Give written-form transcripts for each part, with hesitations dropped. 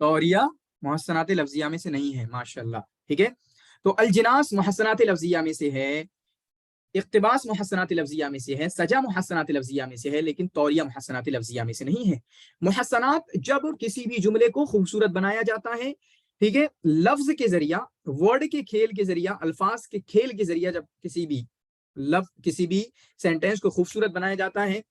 तौरिया मुहस्सनात लफ्जिया में से नहीं है, माशाल्लाह। ठीक है, तो अलजिनास मुहस्सनात लफ्जिया में से है, इक़्तिबास मुहस्सनात लफ्जिया में से है, सजा मुहस्सनात लफ्जिया में से है, लेकिन तौरिया मुहस्सनात लफ्जिया में से नहीं है। मुहस्सनात जब किसी भी जुमले को खूबसूरत बनाया जाता है, ठीक है, लफ्ज के जरिया, वर्ड के खेल के जरिया, अल्फाज के खेल के जरिया, जब किसी भी सेंटेंस को खूबसूरत बनाया जाता है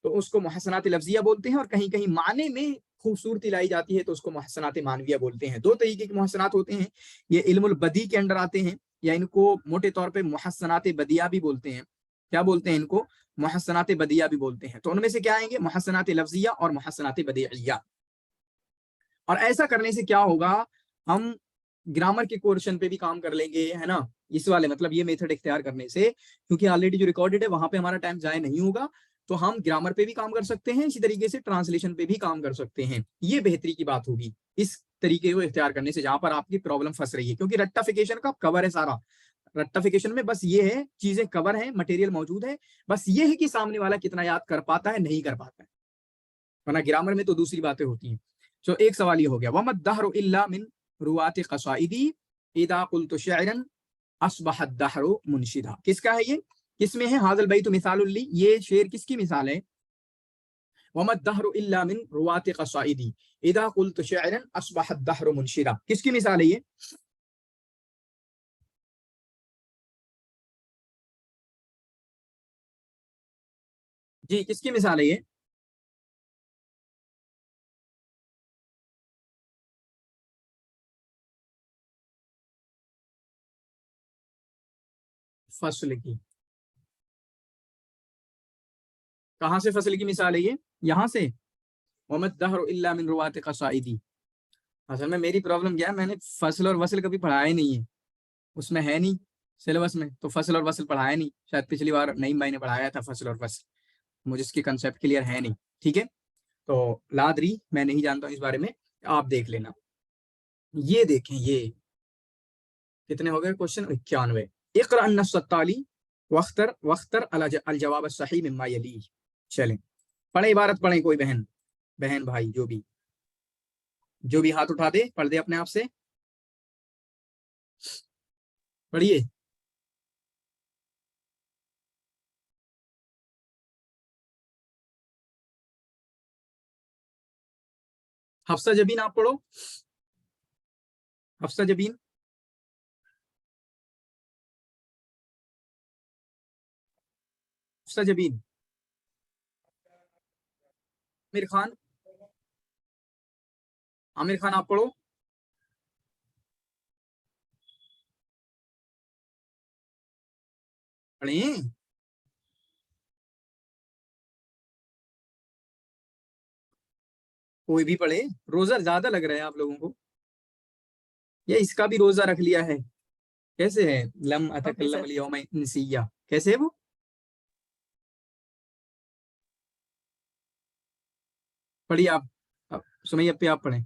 तो उसको मुहस्सनात लफ्जिया बोलते हैं, और कहीं कहीं माने में खूबसूरती लाई जाती है तो उसको मुहस्सनात मानविया बोलते हैं। दो तरीके के मुहस्सनात होते हैं, ये इल्मुल बदी के अंडर आते हैं, या इनको मोटे तौर पे मुहस्सनात बदिया भी बोलते हैं। क्या बोलते हैं इनको? मुहस्सनात बदिया भी बोलते हैं। तो उनमें से क्या आएंगे? मुहस्सनात लफ्जिया और मुहस्सनात बदिया। और ऐसा करने से क्या होगा, हम ग्रामर के क्वेश्चन पे भी काम कर लेंगे, है ना, इस वाले मतलब ये मेथड इख्तियार करने से, क्योंकि ऑलरेडी जो रिकॉर्डेड है वहां पे हमारा टाइम जाया नहीं होगा, तो हम ग्रामर पे भी काम कर सकते हैं, इसी तरीके से ट्रांसलेशन पे भी काम कर सकते हैं। ये बेहतरी की बात होगी इस तरीके को इख्तियार करने से, जहां पर आपकी प्रॉब्लम फंस रही है, क्योंकि रट्टाफिकेशन का कवर है सारा। रट्टाफिकेशन में बस ये है, चीजें कवर है, मटेरियल मौजूद है, बस ये है कि सामने वाला कितना याद कर पाता है, नहीं कर पाता है, वरना ग्रामर में तो दूसरी बातें होती हैं। तो एक सवाल ये हो गया, वमद दहरु इल्ला मिन रुवात क़साइदी इदा कुल्तु शायरन अस्बह दहरु मुनशिदा। किसका है ये? किसमें है? हाज़ल बैतु मिसालुल ली, ये शेर किसकी मिसाल है? वमद दहरु इल्ला मिन रुवात क़साइदी इदा कुल्तु शायरन अस्बह दहरु मुनशिदा। किसकी मिसाल है ये? जी, किसकी मिसाल है ये? फसल की। कहां से फसल की मिसाल है ये? यहां से, वमद दहरु इल्ला मिन रुवात क़साइदी। असल में मेरी प्रॉब्लम क्या है, मैंने फसल और वसल कभी पढ़ाया ही नहीं है, उसमें है नहीं सिलेबस में, तो फसल और वसल पढ़ाया नहीं, शायद पिछली बार नहीं मैंने पढ़ाया था फसल और वसल, मुझे इसकी कंसेप्ट क्लियर है नहीं। ठीक है, तो लादरी मैं नहीं जानता हूँ इस बारे में, आप देख लेना। ये देखें, ये कितने हो गए क्वेश्चन? 91। इक़रा अन्नसत्ताली वख्तर वख्तर अल जवाब सही मिम्मा यली। चलें, पढ़े इबारत पढ़ें, कोई बहन, बहन भाई जो भी हाथ उठा दे पढ़ दे अपने आप से, पढ़िए। हफ्सा जबीन आप पढ़ो, हफ्सा जबीन। हफ्सा जबीन। आमिर खान, आमिर खान आप पढ़ो। पढ़ें, कोई भी पढ़े, रोजा ज्यादा लग रहा है आप लोगों को, या इसका भी रोजा रख लिया है? कैसे है? लम ओके अतकल्लम सर। अल यौम इंसिया, कैसे है वो? पढ़िए आप सुमैया पे आप पढ़ें।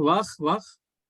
वख वख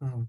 हाँ।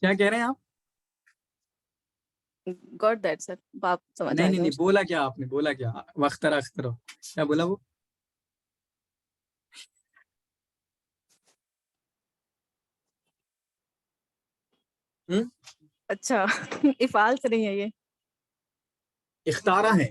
क्या कह रहे हैं आप? गॉट दैट सर, आप समझ नहीं आ नहीं गया नहीं, मुझे। बोला क्या आपने, बोला क्या? वख्तरा अख्तरो, क्या बोला वो? हम्म, अच्छा इफाल से नहीं है ये। इख्तारा है।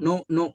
No no.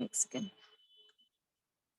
एक सेकंड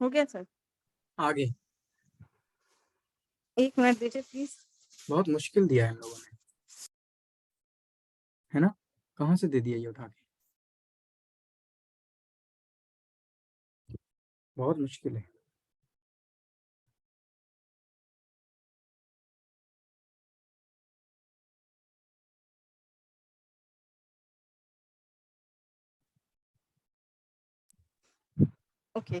हो गया सर? आगे एक मिनट दीजिए प्लीज। बहुत मुश्किल दिया है इन लोगों ने, है ना? कहाँ से दे दिया ये उठा के, बहुत मुश्किल है। ओके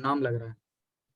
नाम लग रहा है।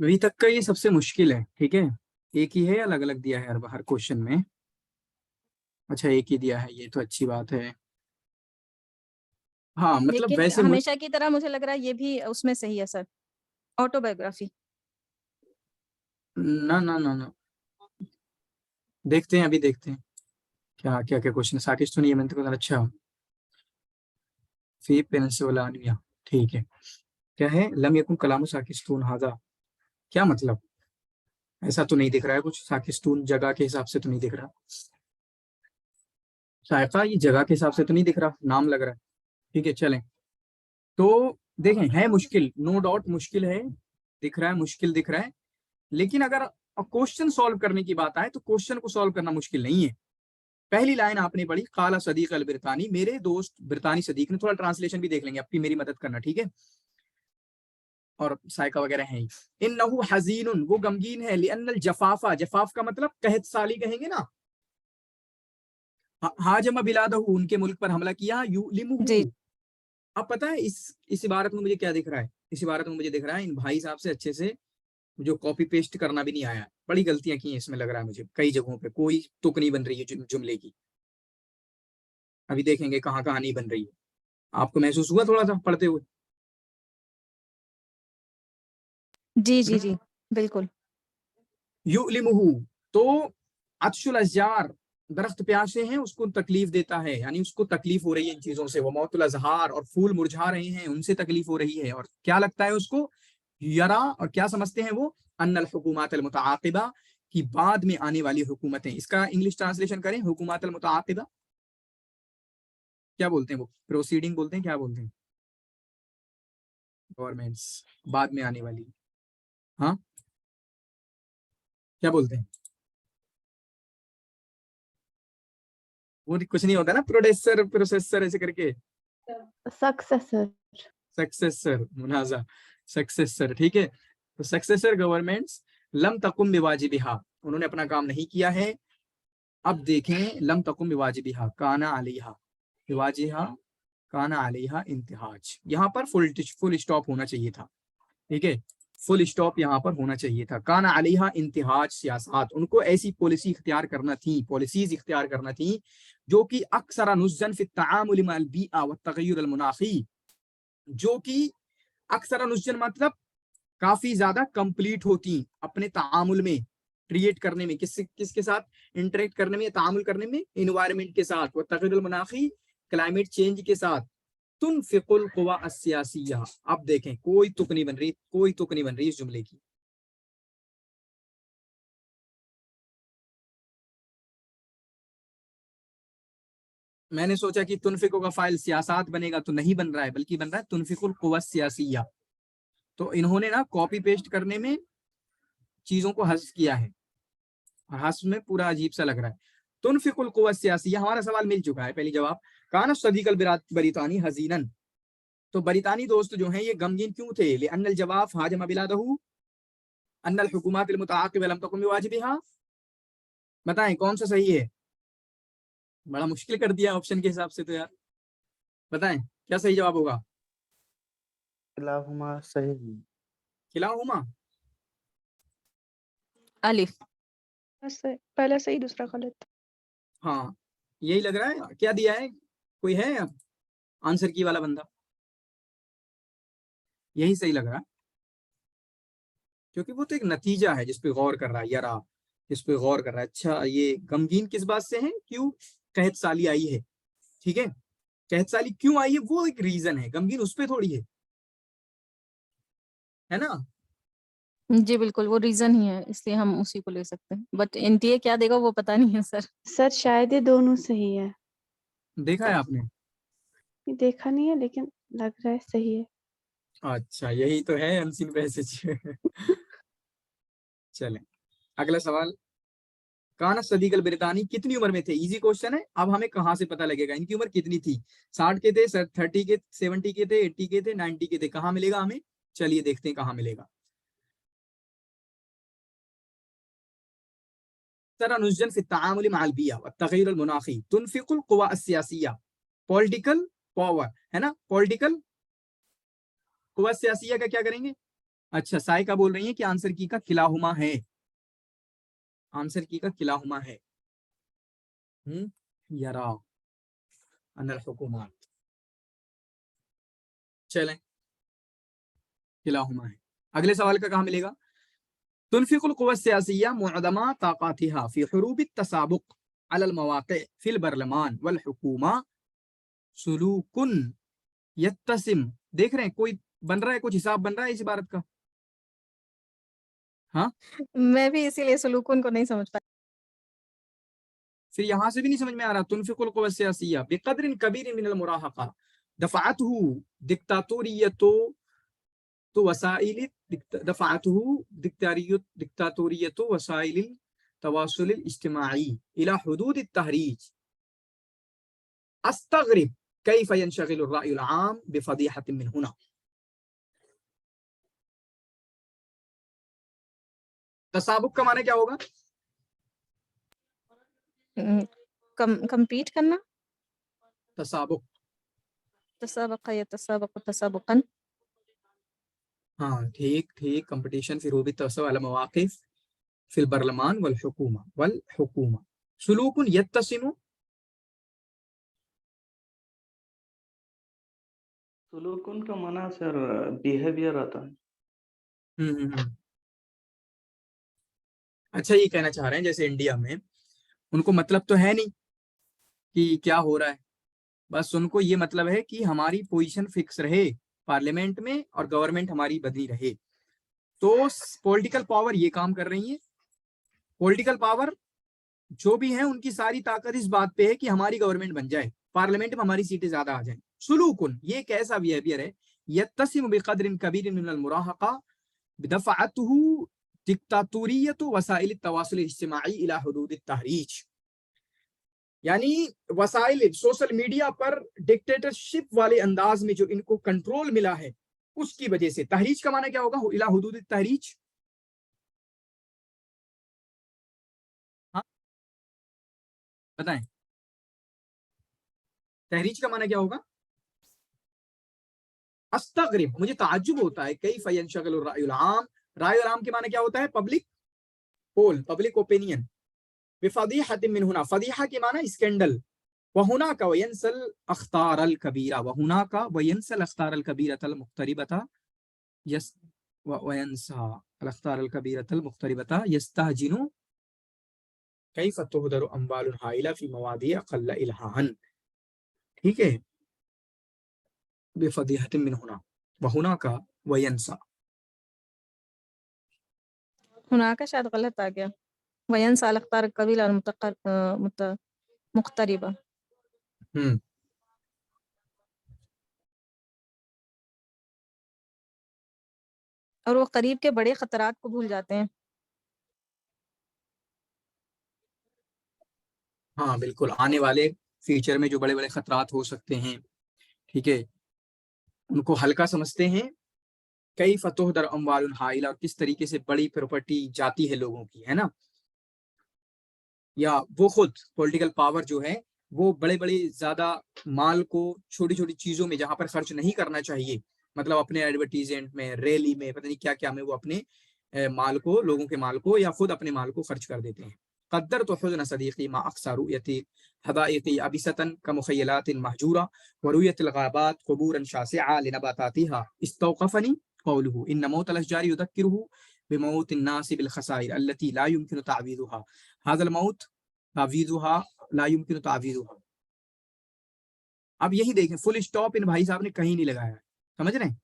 अभी तक का ये सबसे मुश्किल है। ठीक है, एक ही है, अलग अलग दिया है हर क्वेश्चन में। अच्छा एक ही दिया है, ये तो अच्छी बात है। हाँ मतलब लेकिन वैसे हमेशा की तरह मुझे लग रहा है ये भी उसमें सही है सर, ऑटोबायोग्राफी। ना ना ना ना देखते हैं, अभी देखते हैं क्या क्या क्या क्वेश्चन। साकिश तो नहीं है, मैंने तो अच्छा फी पेनिसुलानिया, ठीक है। क्या है, लम यकुन कलामु साकिस्तून हाजा, क्या मतलब? ऐसा तो नहीं दिख रहा है कुछ, साकिस्तून जगह के हिसाब से तो नहीं दिख रहा। सायका ये जगह के हिसाब से तो नहीं दिख रहा, नाम लग रहा है। ठीक है चलें, तो देखें है मुश्किल, नो डाउट मुश्किल है, दिख रहा है मुश्किल दिख रहा है, लेकिन अगर क्वेश्चन सॉल्व करने की बात आए तो क्वेश्चन को सॉल्व करना मुश्किल नहीं है। पहली लाइन आपने पढ़ी, काला सदीक अल बिरतानी, मेरे दोस्त बिरतानी सदीक ने, थोड़ा ट्रांसलेशन भी देख लेंगे, आपकी मेरी मदद करना, ठीक है। और साइका वगैरह हैं। इन्नहु हजीनुन, वो गमगीन है, लिअन्नल जफाफा, जफाफ का मतलब कहत साली कहेंगे ना। हाजम बिलादहु, उनके मुल्क पर हमला किया। युलिमुहु, अब पता है इस इबारत में मुझे क्या दिख रहा है? इस इबारत में मुझे दिख रहा है इन भाई साहब से अच्छे से जो कॉपी पेस्ट करना भी नहीं आया, बड़ी गलतियां की हैं इसमें, लग रहा है मुझे कई जगहों पे कोई तुक नहीं बन रही है जुमले की। अभी देखेंगे कहाँ कहाँ नहीं बन रही है। आपको महसूस हुआ थोड़ा सा पढ़ते हुए? जी जी जी बिल्कुल। युलिमुहु, तो अत्शुल अज़्जार, दरख्त प्यासे हैं उसको तकलीफ देता है, यानी उसको तकलीफ हो रही है इन चीजों से। वो मौतुल अज़हार, और फूल मुरझा रहे हैं उनसे तकलीफ हो रही है। और क्या लगता है उसको? यरा, और क्या समझते हैं वो? अन्नल हुकूमत अल मुतआक़िबा, कि बाद में आने वाली हुकूमतें। इसका इंग्लिश ट्रांसलेशन करें, हुकूमत अल मुतआक़िबा क्या बोलते हैं, वो प्रोसीडिंग बोलते हैं, क्या बोलते हैं, गवर्नमेंट्स बाद में आने वाली, हाँ क्या बोलते हैं, वो कुछ नहीं होता ना, प्रोडेसर प्रोसेसर ऐसे करके, सक्सेसर। सक्सेसर, मुनाजा, सक्सेसर, ठीक है। तो सक्सेसर गवर्नमेंट्स लम तकुम बिवाजिबिहा, उन्होंने अपना काम नहीं किया है। अब देखें, लम तकुम बिवाजिबिहा काना अलैहा, बिवाजिहा काना अलैहा इंतहाज, यहाँ पर फुल स्टॉप होना चाहिए था, ठीक है, फुल स्टॉप यहाँ पर होना चाहिए था। काना अलैहा इंतहाज सियासत, उनको ऐसी पॉलिसी इख्तियार करना थी, पॉलिसीज इख्तियार करना थी जो कि अक्सर नुज़्ज़न फी तआमुल मअल बीआ व तगय्युर अल मुनाखी, जो कि अक्सर नुज़्ज़न मतलब काफी ज्यादा कंप्लीट होती अपने तामुल में, क्रिएट करने में, किसके साथ इंटरेक्ट करने में, तामुल करने में, इन्वायरमेंट के साथ, व तगय्युर अल मुनाखी क्लाइमेट चेंज के साथ, तुनफिकुल कुवा अस्सियासिया। अब देखें, कोई तुक नहीं बन रही, कोई तुक नहीं बन रही इस जुमले की। मैंने सोचा कि तुनफिको का फाइल सियासात बनेगा, तो नहीं बन रहा है, बल्कि बन रहा है तुनफिकुल कुवा सियासिया। तो इन्होंने ना कॉपी पेस्ट करने में चीजों को हज़्फ किया है, और हज़्फ में पूरा अजीब सा लग रहा है। तुनफिकुल कुवा सियासिया, हमारा सवाल मिल चुका है, पहली जवाब। काना सदीकल बरितानी हजीनन, तो बरितानी दोस्त जो हैं ये गमगीन क्यों थे? लिअन्नल जवाफ हाजम बिलादहू अन्नल हुकूमत अल मुतआक़िबा लम तकुम बिवाजिबिहा। बताएं कौन सा सही है? बड़ा मुश्किल कर दिया ऑप्शन के हिसाब से तो यार, बताएं क्या सही जवाब होगा? किलाहुमा सही। किलाहुमा, अलिफ। पहला सही दूसरा गलत। हाँ यही लग रहा है। क्या दिया है, कोई है आंसर की वाला बंदा? यही सही लग रहा है, क्योंकि वो तो एक नतीजा है जिस पे गौर कर रहा है यारा, जिस पे गौर कर रहा है। अच्छा, ये गमगीन किस बात से है? क्यों कहत साली आई है, ठीक है, कहत साली क्यों आई है वो एक रीजन है, गमगीन उस पे थोड़ी है ना। जी बिल्कुल, वो रीजन ही है, इसलिए हम उसी को ले सकते हैं, बट एनटीए क्या देगा वो पता नहीं है सर। सर शायद ये दोनों सही है, देखा है आपने? ये देखा नहीं है लेकिन लग रहा है सही है। अच्छा, यही तो है अनसीन पैसेज। चलें, अगला सवाल। काना सदीक अल बरितानी कितनी उम्र में थे? इजी क्वेश्चन है। अब हमें कहां से पता लगेगा इनकी उम्र कितनी थी? 60 के थे, 30 के, 70 के थे, 80 के थे, 90 के थे? कहां मिलेगा हमें? चलिए देखते हैं कहां मिलेगा। तरा नुज़्ज़न फी तआमुल मअल बिया व तगय्युर अल मुनाखी तुनफिकुल कुवा अस्सियासिया, पॉलिटिकल पावर है ना, पॉलिटिकल कुवा सियासिया का क्या करेंगे? अच्छा, साइका बोल रही है कि आंसर की का किलाहुमा है, आंसर की का किलाहुमा है। यरा अनल हुकूमत, चलें किलाहुमा है। अगले सवाल का कहां मिलेगा? तुनफिकुल कुव्वा सियासिया मुअदमा ताक़ातिहा फी हुरूब तसाबुक अलल मवाक़ि फिल बरलमान वल हुकूमा सुलूकुन यत्तसिम। देख रहे हैं कोई बन रहा है, कुछ हिसाब बन रहा है इस इबारत का? हाँ, मैं भी इसीलिए सुलूकुन को नहीं समझ पाई। फिर यहां से भी नहीं समझ में आ रहा। तुनफिकुल कुव्वा सियासिया बिक़द्रिन कबीरिन मिनल मुराहक़ा दफ़अतहु दिक्तातोरियतो, तो वसाइल दफ़अतहु दिक्तातोरियतो वसाइल तवासुल इज्तिमाई इला हुदूद तहरीज अस्तग़रिब कैफ़ यंशग़िलु अर्रायुल आम बिफ़दीहतिन मिन हुना। तसाबुक का माने क्या होगा? कम्पीट करना, तसाबुक, तसाबक़ यतसाबक़ु तसाबुक़न। हाँ ठीक ठीक, कंपटीशन फिर वो भी तसव अल मवाक़िफ़ फिल बरलमान वल हुकूमा सुलूकुन यत्तसिमु। सुलूकुन का माना सर बिहेवियर आता है। अच्छा, ये कहना चाह रहे हैं जैसे इंडिया में उनको मतलब तो है नहीं कि क्या हो रहा है, बस उनको ये मतलब है कि हमारी पोजीशन फिक्स रहे पार्लियामेंट में और गवर्नमेंट हमारी बदली रहे। तो पॉलिटिकल पावर ये काम कर रही है। पॉलिटिकल पावर जो भी है उनकी सारी ताकत इस बात पे है कि हमारी गवर्नमेंट बन जाए, पार्लियामेंट में हमारी सीटें ज्यादा आ जाएं। सुलूकुन, ये एक ऐसा बिहेवियर है यत्तसिम बिक़द्रिन कबीरिन मिनल मुराहक़ा बिदफ़अतहु दिक्तातोरियत वसाइल तवासुल इज्तिमाई इला हुदूद तहरीज, यानी वसाइल सोशल मीडिया पर डिक्टेटरशिप वाले अंदाज में जो इनको कंट्रोल मिला है उसकी वजह से। तहरीज का माना क्या होगा? इला हुदूद तहरीज, हाँ बताएं, तहरीज का माना क्या होगा? अस्तगरिब, मुझे ताज्जुब होता है कई फयंशगल रायुल आम, रायुल आम के माना क्या होता है? पब्लिक पोल, पब्लिक ओपिनियन। बिफदीहत मिन हुना, फदीहा के माना स्कैंडल। वहुना का वयंसल अख्तार अल कबीरा, वहुना का वयंसल अख्तार अल कबीरा तल मुख्तरिबता यस वयंसा अल अख्तार अल कबीरा तल मुख्तरिबता यस्तहजिनु कैफ तुहदरु अम्वालुन हाइला फी मवादी अक़ल्ल इल्हान। ठीक है, बेफदीहत मिन हुना वहुना का वयंसा, हुना का शायद गलत आ गया, वयन साल अख्तार कबीला मुख्तरिबा। और वो करीब के बड़े खतरात को भूल जाते हैं। हाँ बिल्कुल, आने वाले फ्यूचर में जो बड़े बड़े खतरात हो सकते हैं, ठीक है, उनको हल्का समझते हैं। कई फतोह दर अम्वालुन हाइला, और किस तरीके से बड़ी प्रॉपर्टी जाती है लोगों की, है ना, या वो खुद पॉलिटिकल पावर जो है वो बड़े बड़े ज्यादा माल को छोटी छोटी चीजों में जहां पर खर्च नहीं करना चाहिए, मतलब अपने एडवर्टीजमेंट में, रैली में, पता नहीं क्या क्या में, वो अपने माल को, लोगों के माल को या खुद अपने माल को खर्च कर देते हैं। कद्दर तो हुज़्न सदीक़ी मा अक्सर रुयती हदाइक़ी अबिसतन का मुख़य्यलातिन महजूरा व रुयतिल ग़ाबात क़ुबूरन शासिआ लिनबातातिहा इस्तौक़फ़नी क़ौलुहु इन्न मौतल अशजारि युज़क्किरुहु बिमौतिन नासि बिल ख़साइर अल्लती ला युमकिनु तावीज़ुहा हाज़ल मौत तावीज़ुहा ला युमकिनु तावीज़ुहा। अब यही देखें, फुल स्टॉप इन भाई साहब ने कहीं नहीं लगाया, समझ रहे हैं?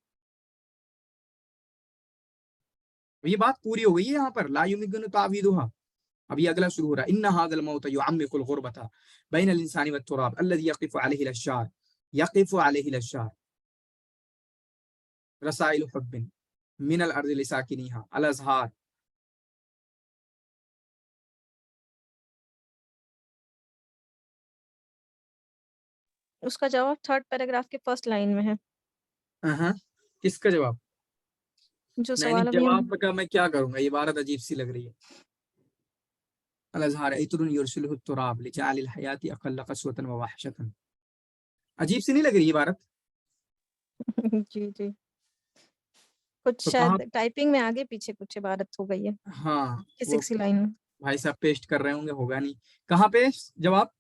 ये बात पूरी हो गई है यहाँ पर, ला युमकिनु तावीज़ुहा। अब ये अगला शुरू हो रहा है, इन्ना हाज़ल मौत युअम्मिकुल गुरबता बैनल इंसानी वत्तुराब अल्लज़ी यक़िफ़ु अलैहि अल-अश्जार यक़िफ़ु अलैहि अल-अश्जार रसाइल हुब्बिन मिनल अर्ज़ि लिसाकिनिहा अल-अज़हार। उसका जवाब थर्ड पैराग्राफ के फर्स्ट लाइन में है। किसका जवाब? जो नहीं सवाल अभी जवाब का मैं क्या करूंगा, ये बात अजीब सी लग रही है। अल-अज़हार इत्रुन युरसिलुहु तुराब लिजअलिल हयाति अक़ल्ल क़सवतन व वहशतन। अजीब सी नहीं लग रही ये बात? जी जी, कुछ तो कहाँ? शायद टाइपिंग में आगे पीछे कुछ इबारत हो गई है हाँ किसी वो किसी लाइन में। भाई साहब पेस्ट कर रहे होंगे, होगा नहीं। कहाँ पे जवाब?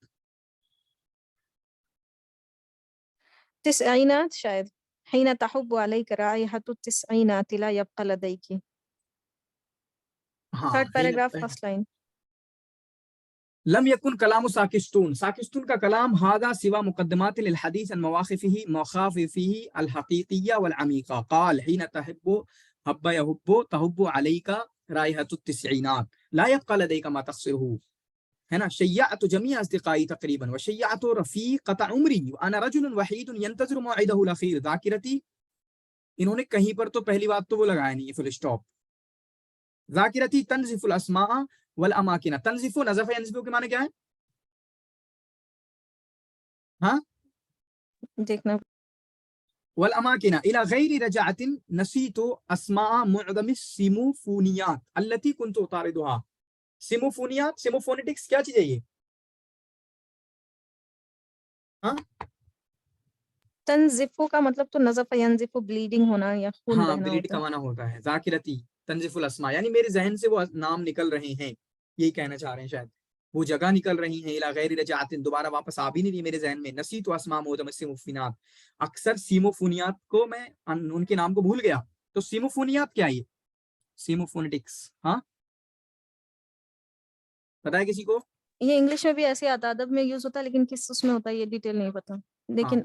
तिस्ईनात शायद, हिना तहुब्बु अलैका राइहतु तिस्ईनात ला यब्qa लदैकी। हाँ थर्ड पैराग्राफ फर्स्ट लाइन। लम यकुन कलामु साकिस्तून, साकिस्तून का कलाम हादा सिवा मुकद्दमातिल लिल हदीस अन मवाक़िफ़िही मखाफ़िफ़िही अल हक़ीक़िय्या वल अमीक़ा क़ाल हिना तहिब्बु हब्बा यहुब्बु तहुब्बु अलैका राइहतु तिस्ईनात ला यब्qa लदैका मा तक़सिरुहु, है ना, शय्यअतु जमीअ अस्दिक़ाई तक़रीबन व शय्यअतु रफ़ीक़त उम्री व अना रजुलुन वहीदुन यंतज़िरु मौइदहु अल अख़ीर ज़ाकिरती। इन्होंने कहीं पर तो पहली बात तो वो लगाया नहीं है फुल स्टॉप। ज़ाकिरती तंज़िफ़ुल अस्माअ वल अमाकिन, तंज़िफ़ु नज़फ़ यंज़िफ़ु के माने क्या है? हाँ, देखना। वल अमाकिन इला गैरि रजाअतिन नसीतु अस्माअ मुअज़्ज़मिस सिमुफ़ूनियात अल्लती कुन्तु उतारिदुहा। सिमुफ़ूनियात, सिमुफ़ोनेटिक्स क्या चीज़ है ये? हाँ तंज़िफ़ु का मतलब तो नज़फ़ यंज़िफ़ु ब्लीडिंग होना या खून हाँ, बहना ब्लीड होता का है। माना होता है। ज़ाकिरती तंज़िफ़ुल अस्मा, यानी मेरे ज़हन से वो नाम निकल रहे हैं, यही कहना चाह रहे हैं शायद। वो जगह निकल रही हैं, इला गैरि रजाअतिन, दोबारा वापस आ भी नहीं रही मेरे ज़हन में। नसीतु अस्मा मुअज़्ज़मिस सिमुफ़िनात, अक्सर सिमुफ़ूनियात को मैं उनके नाम को भूल गया। तो सिमुफ़ूनियात क्या है ये? सिमुफ़ोनेटिक्स, हाँ पता है किसी को? ये इंग्लिश में भी ऐसे आता है, अदब में यूज होता है, लेकिन किस उसमें होता है ये डिटेल नहीं पता। लेकिन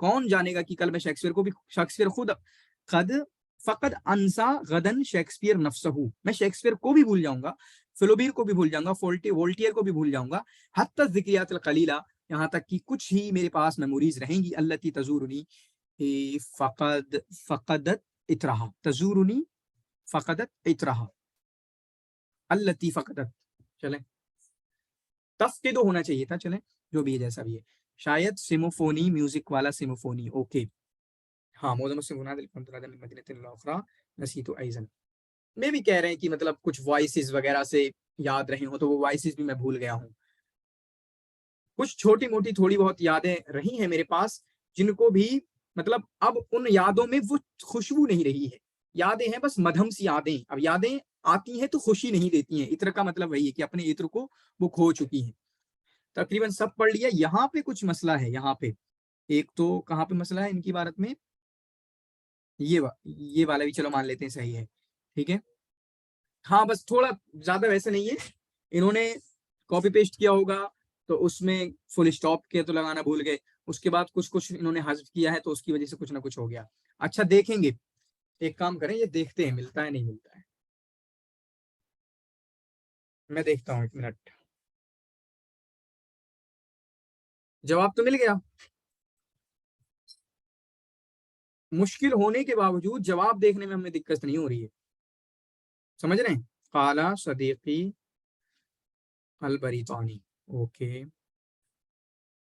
कौन जानेगा कि कल मैं शेक्सपियर खुद कद फकद अंसा गदन शेक्सपियर नफ्सहू, मैं शेक्सपियर को भी भूल जाऊंगा, फिलोबीर को भी भूल जाऊंगा, वोल्टियर को भी भूल जाऊंगा, हत्ता ज़िक्रियात अल-क़लीला, यहाँ तक कि कुछ ही मेरे पास मेमोरीज रहेंगी, अल्लती तज़ूरुनी फकदत इतराहा, तज़ूरुनी फकदत इतराहा, अल्लती फकदत, चलें तफ़क़िदु होना चाहिए था, चलें जो भी है जैसा भी है, शायद सिमोफोनी, म्यूजिक वाला सिमोफोनी, ओके हाँ मैं भी कह रहे हैं कि मतलब कुछ वॉइसेस वगैरह से याद रहे हो, तो वो वॉइसेस भी मैं भूल गया हूँ, कुछ छोटी मोटी थोड़ी बहुत यादें रही हैं मेरे पास, जिनको भी मतलब अब उन यादों में वो खुशबू नहीं रही है, यादें हैं बस मधम सी यादें, अब यादें आती हैं तो खुशी नहीं देती हैं, इत्र का मतलब वही है कि अपने इत्र को वो खो चुकी हैं। तकरीबन सब पढ़ लिया, यहाँ पे कुछ मसला है, यहाँ पे एक तो कहाँ पे मसला है इनकी इबारत में, ये वाला भी चलो मान लेते हैं सही है, ठीक है हाँ बस थोड़ा ज्यादा वैसे नहीं है, इन्होंने कॉपी पेस्ट किया होगा तो उसमें फुल स्टॉप के तो लगाना भूल गए, उसके बाद कुछ इन्होंने हज़्फ़ किया है तो उसकी वजह से कुछ ना कुछ हो गया। अच्छा देखेंगे, एक काम करें, ये देखते हैं मिलता है नहीं मिलता है, मैं देखता हूँ 1 मिनट, जवाब तो मिल गया, मुश्किल होने के बावजूद जवाब देखने में हमें दिक्कत नहीं हो रही है, समझ रहे हैं। काला सदीकी अलबरीतानी, ओके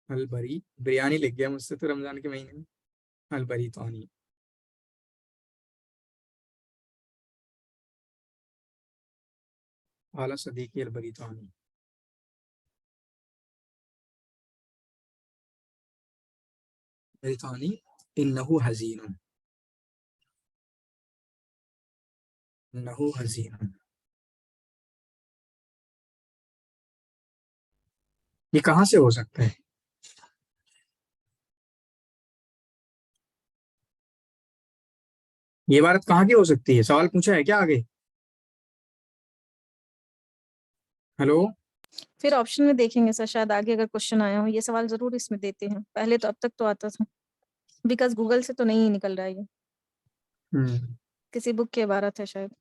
अलबरी, बिरयानी लिख गया मुझसे तो रमजान के महीने में, अलबरीतानी काला सदीकी अलबरीतानी, बरीतानी इन्नहु हज़ीनुन, इन्नहु हज़ीनुन, ये कहाँ से हो सकता है, ये इबारत कहाँ की हो सकती है, सवाल पूछा है क्या आगे, हेलो फिर ऑप्शन में देखेंगे सर, शायद आगे अगर क्वेश्चन आया हो, ये सवाल जरूर इसमें देते हैं, पहले तो अब तक तो आता था, बिकॉज गूगल से तो नहीं निकल रहा है ये, किसी बुक की इबारत है शायद।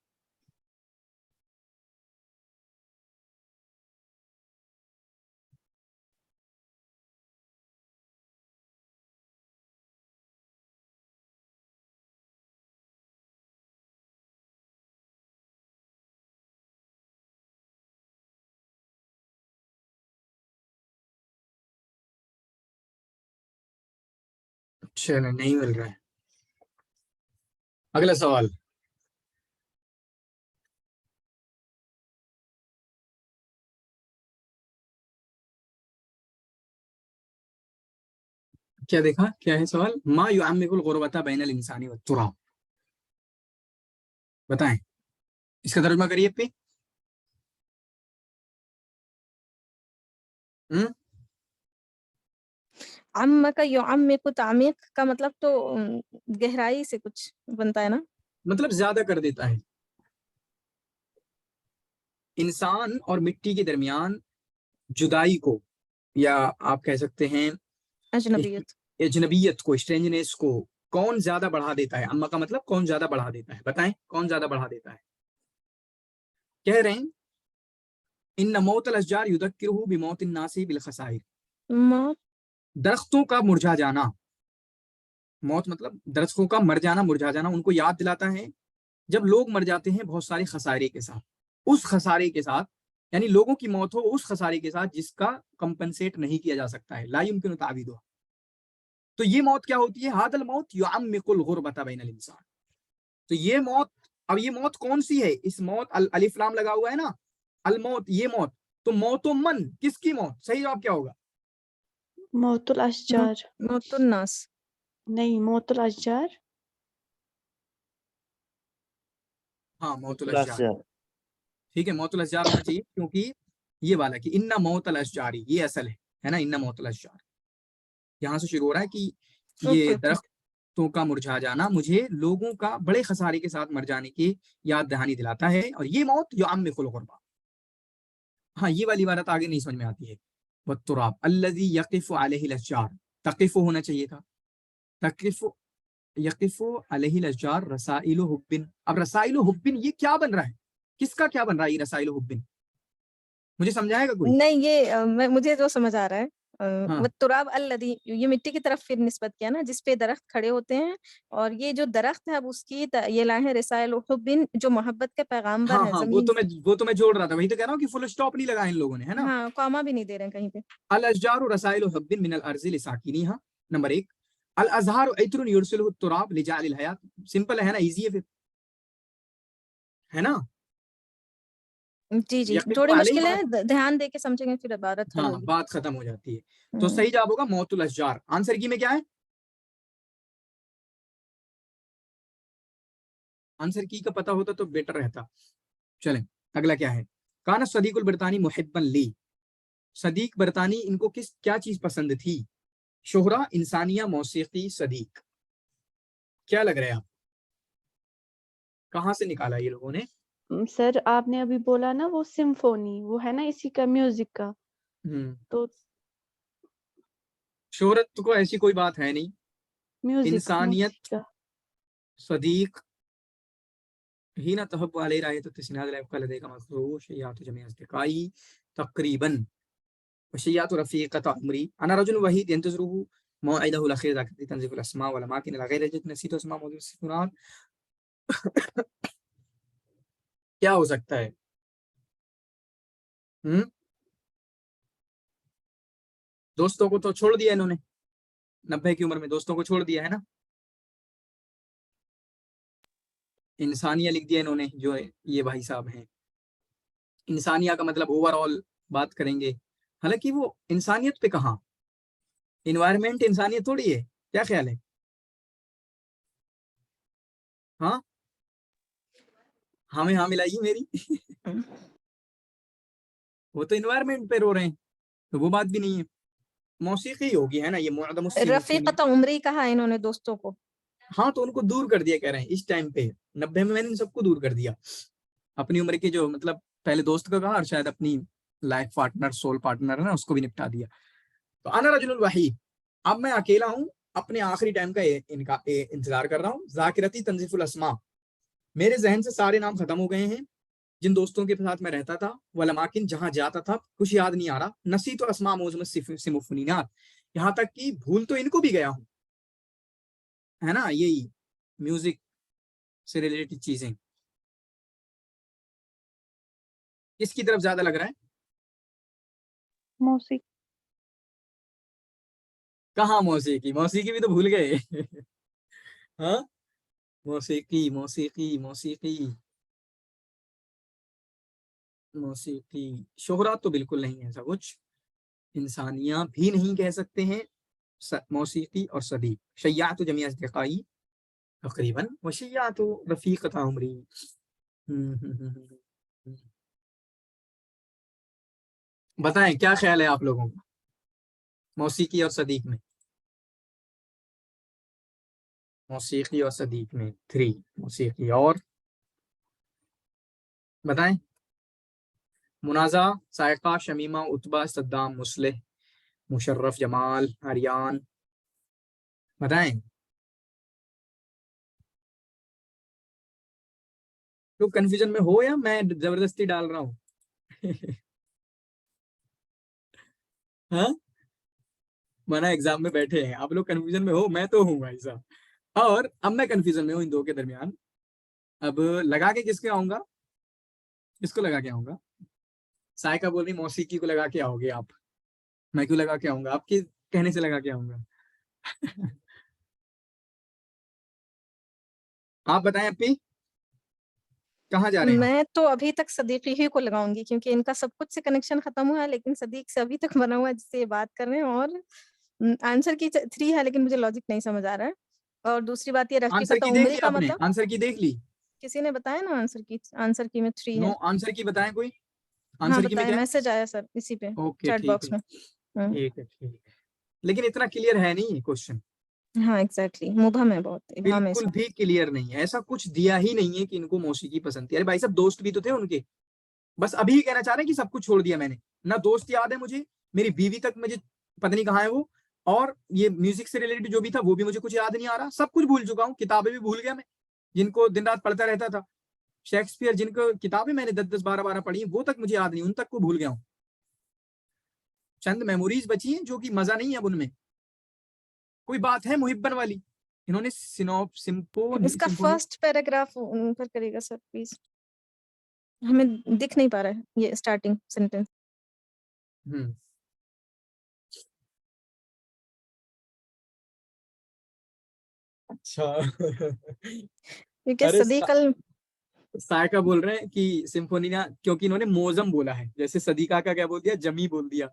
चलो नहीं मिल रहा है, अगला सवाल, क्या देखा, क्या है सवाल, मा युअम्मिकुल गुरबता बैनल इंसानी व तुराब, बताएं इसका तर्जुमा करिए पे, अम्मा का युअम्मिकु तामीक का मतलब तो गहराई से कुछ बनता है ना, मतलब ज्यादा कर देता है, इंसान और मिट्टी के दरमियान जुदाई को, या आप कह सकते हैं अजनबियत, अजनबियत को, स्ट्रेंजनेस को कौन ज्यादा बढ़ा देता है, अम्मा का मतलब कौन ज्यादा बढ़ा देता है, बताएं कौन ज्यादा बढ़ा देता है। कह रहे हैं इन मौतल अशजार युदक्किरुहु बिमौतिन नासी बिल खसाइर, मौत, दरख्तों का मुरझा जाना, मौत मतलब दरख्तों का मर जाना, मुरझा जाना उनको याद दिलाता है जब लोग मर जाते हैं बहुत सारे खसारे के साथ, उस खसारे के साथ, यानी लोगों की मौत हो उस खसारे के साथ जिसका कंपनसेट नहीं किया जा सकता है, ला युमकिनु ताबीदुहा, तो ये मौत क्या होती है, हादल मौत युअम्मिकुल गुरबता बैनल इंसान, तो ये मौत, अब ये मौत कौन सी है, इस मौत अलिफ लाम लगा हुआ है ना, अल मौत, ये मौत, तो मौतो मन, किसकी मौत, सही जवाब क्या होगा, मौतुल अशजार, मौतुन नास, नहीं मौतुल अशजार, हाँ मौतुल अशजार, ठीक है मौतुल अशजार होना चाहिए, क्योंकि ये वाला कि इन्ना मौतल अशजारी, ये असल है ना, इन्ना मौतल अशजार, यहाँ से शुरू हो रहा है कि ये ओके, दरख्त पत्तों का मुरझा जाना मुझे लोगों का बड़े खसारे के साथ मर जाने की याद दहानी दिलाता है, और ये मौत युअम्मिकुल गुरबा। हाँ, ये वाली इबारत आगे नहीं समझ में आती है। वत्तुराब अल्लज़ी यक़िफ़ु अलैहिल अशजार, तक़िफ़ु होना चाहिए था, तक़िफ़ु यक़िफ़ु अलैहिल अशजार रसाइलु हुब्बिन। अब रसाइलु हुब्बिन ये क्या बन रहा है, किसका क्या बन रहा है ये रसाइलु हुब्बिन, मुझे समझाएगा कोई? नहीं, ये मुझे जो समझ आ रहा है, हाँ वत्तुराब अल्लज़ी, ये मिट्टी की तरफ फिर निस्बत किया ना, जिस पे दरख्त खड़े होते हैं, और ये जो दरख्त है अब उसकी ये लाए हैं रिसाइल हुब्बिन, जो मोहब्बत के पैगाम्बर हाँ हैं हाँ, ज़मीन से। वो तो मैं जोड़ रहा था, वही तो कह रहा हूँ कि फुल स्टॉप नहीं लगाया इन लोगों ने, है ना। हाँ, कॉमा भी नहीं दे रहे हैं कहीं पे। अल अशजारु रसाइलु हुब्बिन मिनल अर्ज़ि लिसाकिनिहा, नंबर 1। अल अज़हारु इत्रुन युरसिलुहु तुराब लिजालिल हयात। सिंपल है ना, इजी है फिर, है ना। जी, जी, यक़िफ़ु थोड़ी मुश्किल अलैहि, है, ध्यान दे के समझेंगे फिर इबारत हल हाँ, होगी। बात खत्म हो जाती है। तो हुँ। सही जवाब होगा मौतुल अशजार। आंसर की में क्या है, आंसर की का पता होता तो बेटर रहता। चलें, अगला क्या है। काना सदीकुल बरतानी मुहिब्बन ली, सदीक बरतानी इनको किस क्या चीज पसंद थी। शोहरा, इंसानिया, मौसीकी, सदीक। क्या लग रहा है आप, कहाँ से निकाला ये लोगों ने? सर आपने अभी बोला ना वो सिम्फोनी, वो है ना इसी का, म्यूजिक का, तो शोहरत को ऐसी कोई बात है नहीं। म्यूजिक इंसानियत, का। सदीक, हीना तहब्बु अलैहि रायतु तस्नीद लैफ़ लदैका मखरूश शय्यातु जमी अस्दिकाई तकरीबन वशय्यातु रफ़ीक़त उमरी अना रजुल वहीद यंतज़रुहु मौइदहुल अख़ीर ज़ाकरती तंज़िफुल अस्मा वल अमाकिन ला गैर जत नसीतु अस्मा मौजूद सिफ़ुनात। क्या हो सकता है? दोस्तों को तो छोड़ दिया इन्होंने, 90 की उम्र में दोस्तों को छोड़ दिया है ना। इंसानिया लिख दिया इन्होंने, जो ये भाई साहब हैं। इंसानिया का मतलब ओवरऑल बात करेंगे, हालांकि वो इंसानियत पे कहाँ, इन्वायरमेंट इंसानियत थोड़ी है, क्या ख्याल है? हाँ, हाँ में हाँ मिलाइए मेरी। वो तो इन्वायरमेंट पे रो रहे हैं, तो वो बात भी नहीं है। मौसीकी होगी, है ना, ये मुअद्दमुस सिम्फनी। रफ़ीक़त उमरी कहा इन्होंने दोस्तों को। हाँ, तो उनको दूर कर दिया कह रहे हैं इस टाइम पे। 90 में मैंने इन सबको दूर कर दिया, अपनी उम्र के जो, मतलब पहले दोस्त का कहा और शायद अपनी लाइफ पार्टनर, सोल पार्टनर है ना, उसको भी निपटा दिया। तो अना रजुलुल वहीद, अब मैं अकेला हूँ, अपने आखिरी टाइम का इनका इंतजार कर रहा हूँ। जाकिरती तंजीफुल अस्मा, मेरे जहन से सारे नाम खत्म हो गए हैं जिन दोस्तों के साथ मैं रहता था। वलमाकिन, जहां जाता था कुछ याद नहीं आ रहा। नसी तो अस्मा मौजूद सिमुफनीनात, यहाँ तक कि भूल तो इनको भी गया हूँ, है ना। यही म्यूजिक से रिलेटेड चीजें, किसकी तरफ ज्यादा लग रहा है? मौसीक कहाँ मौसीकी, मौसीकी भी तो भूल गए। हाँ, मौसीकी मौसीकी मौसीकी मौसीकी। शोहरा तो बिल्कुल नहीं है ऐसा कुछ, इंसानिया भी नहीं कह सकते हैं। मौसीकी और सदी, शय्यात जमी अस्दिकाई तकरीबन वशय्यात रफीकता उमरी। बताएं क्या ख्याल है आप लोगों का मौसीकी और सदीक में? मौसीकी और सदीक में 3, मौसीकी और, बताएं। मुनाजा, सायका, शमीमा, उतबा, सद्दाम, मुस्लिह, मुशर्रफ, जमाल, आर्यान, बताएं। तो कंफ्यूजन में हो या मैं जबरदस्ती डाल रहा हूँ? हाँ, माना एग्जाम में बैठे हैं आप लोग, कंफ्यूजन में हो, मैं तो हूँ भाई साहब। और अब मैं कंफ्यूजन में हूँ इन दो के दरमियान। अब लगा के किसके आऊंगा, किसको लगा के आऊंगा? सायका बोल रही मौसीकी को लगा के आओगे आप, मैं क्यों लगा के आऊंगा, आपके कहने से लगा के आऊंगा। आप बताएं अपनी, कहाँ जा रहे हैं आप? मैं तो अभी तक सदीक़ ही को लगाऊंगी, क्योंकि इनका सब कुछ से कनेक्शन खत्म हुआ है, लेकिन सदीक से अभी तक बना हुआ है जिससे ये बात कर रहे हैं। और आंसर की 3 है, लेकिन मुझे लॉजिक नहीं समझ आ रहा है। और दूसरी बात ये आंसर रफ़ीक़त की देख उमरी ली का आपने, मतलब, आंसर की देख ली? किसी ने बताया ना आंसर की में 3 नो, है। आंसर की बताएं कोई, हाँ, आंसर की में बताया, क्या है? मैसेज आया सर इसी पे, ओके चैट ठीक बॉक्स है, में। हुँ। ठीक है ठीक है, लेकिन इतना क्लियर है नहीं क्वेश्चन, हाँ एग्जैक्टली, मुबहम है, बहुत इबहम है बिल्कुल इसमें। भी क्लियर नहीं है, ऐसा कुछ दिया ही नहीं है कि इनको मौसीकी पसंद थी। अरे भाई साहब, दोस्त भी तो थे उनके। बस अभी ही कहना चाह रहे हैं कि सब कुछ छोड़ दिया मैंने, ना दोस्त याद है मुझे, मेरी बीवी तक मुझे पता नहीं कहाँ है वो, और ये म्यूजिक से रिलेटेड जो भी था वो भी मुझे कुछ याद नहीं आ रहा, सब कुछ भूल चुका हूँ, किताबें भी भूल गया मैं, जिनको दिन रात पढ़ता रहता था। शेक्सपियर जिनको किताबें मैंने 10-10 12-12 पढ़ी हैं, वो तक मुझे याद नहीं, उन तक को भूल गया हूँ। चंद मेमोरीज बची हैं जो कि मजा नहीं है अब उनमें। कोई बात है मुहिब्बन वाली, इन्होंने इसका सिम्फोनी। फर्स्ट पैराग्राफ ऊपर करिएगा सर प्लीज, हमें दिख नहीं पा रहा है ये स्टार्टिंग सेंटेंस। हम्म अच्छा क्योंकि अरे सदीकल सायका बोल रहे हैं कि सिम्फोनिया, क्योंकि इन्होंने मोजम बोला है, जैसे सदीका का क्या बोल दिया, जमी बोल दिया,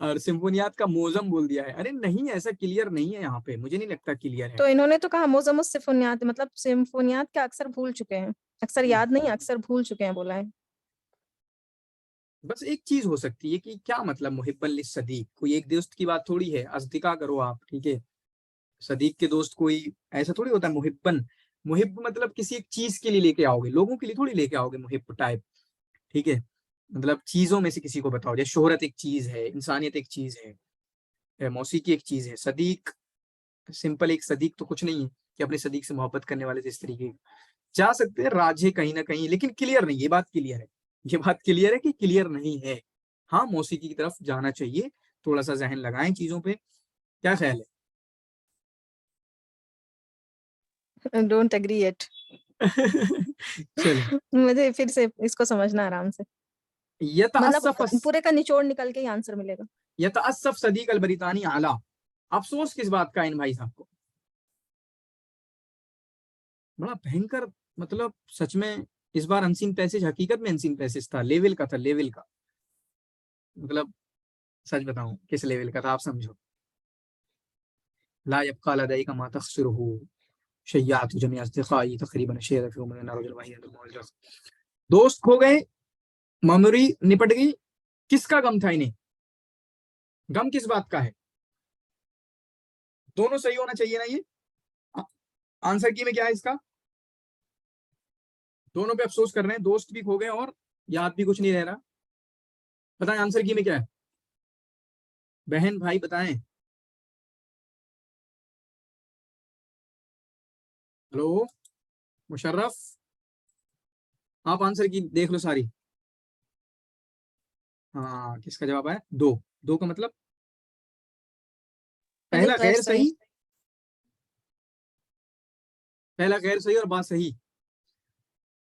और सिम्फोनियात का मोजम बोल दिया है। अरे नहीं, ऐसा क्लियर नहीं है यहाँ पे, मुझे नहीं लगता क्लियर है। तो इन्होंने तो कहा मोजमुस सिम्फोनियात, मतलब सिम्फोनियात का अक्सर भूल चुके हैं, अक्सर याद नहीं अक्सर भूल चुके हैं बोला है। बस एक चीज हो सकती है कि क्या मतलब मुहिब्बन लिस सदीक, कोई एक दोस्त की बात थोड़ी है, अज़दिका करो आप, ठीक है। सदीक के दोस्त कोई ऐसा थोड़ी होता है मुहिब्बन। मुहिब मतलब किसी एक चीज के लिए लेके आओगे, लोगों के लिए थोड़ी लेके आओगे मुहिब टाइप, ठीक है। मतलब चीजों में से किसी को बताओ, जैसे शोहरत एक चीज है, इंसानियत एक चीज है, मौसीकी एक चीज है, सदीक सिंपल एक सदीक तो कुछ नहीं है कि अपने सदीक से मोहब्बत करने वाले से इस तरीके जा सकते हैं, राजे कहीं ना कहीं, लेकिन क्लियर नहीं, ये बात क्लियर है, ये बात क्लियर है कि क्लियर नहीं है। हाँ, मौसीकी की तरफ जाना चाहिए, थोड़ा सा जहन लगाएं चीजों पे, क्या ख्याल डोंट एग्री इट। है? चलो, मुझे फिर से इसको समझना आराम से, मतलब यतअस्सफ पूरे का निचोड़ निकल के ही आंसर मिलेगा। यतअस्सफ सदीक अल बरितानी आला, अफसोस किस बात का इन भाई साहब को, बड़ा भयंकर, मतलब सच में इस बार अनसीन पैसेज हकीकत में अनसीन पैसेज था, लेवल का था, लेवल का, मतलब सच बताऊं किस लेवल का था आप समझो। ला यबका लदैका मा तखसिरुहु शय्यातु जमी अस्दिक़ाई तक़रीबन शेर फी उमरिना रजुल वहीदुल मौजूद। दोस्त खो गए, मेमोरी निपट गई, किसका गम था इन्हें, गम किस बात का है? दोनों सही होना चाहिए ना ये, आंसर की में क्या है इसका, दोनों पे अफसोस कर रहे हैं, दोस्त भी खो गए और याद भी कुछ नहीं रह रहा। बताएं आंसर की में क्या है, बहन भाई बताएं। हेलो मुशर्रफ, आप आंसर की देख लो सारी। हाँ, किसका जवाब आया, दो, दो का मतलब अलिफ पहला गैर गैर सही। सही, पहला गैर सही और बात सही।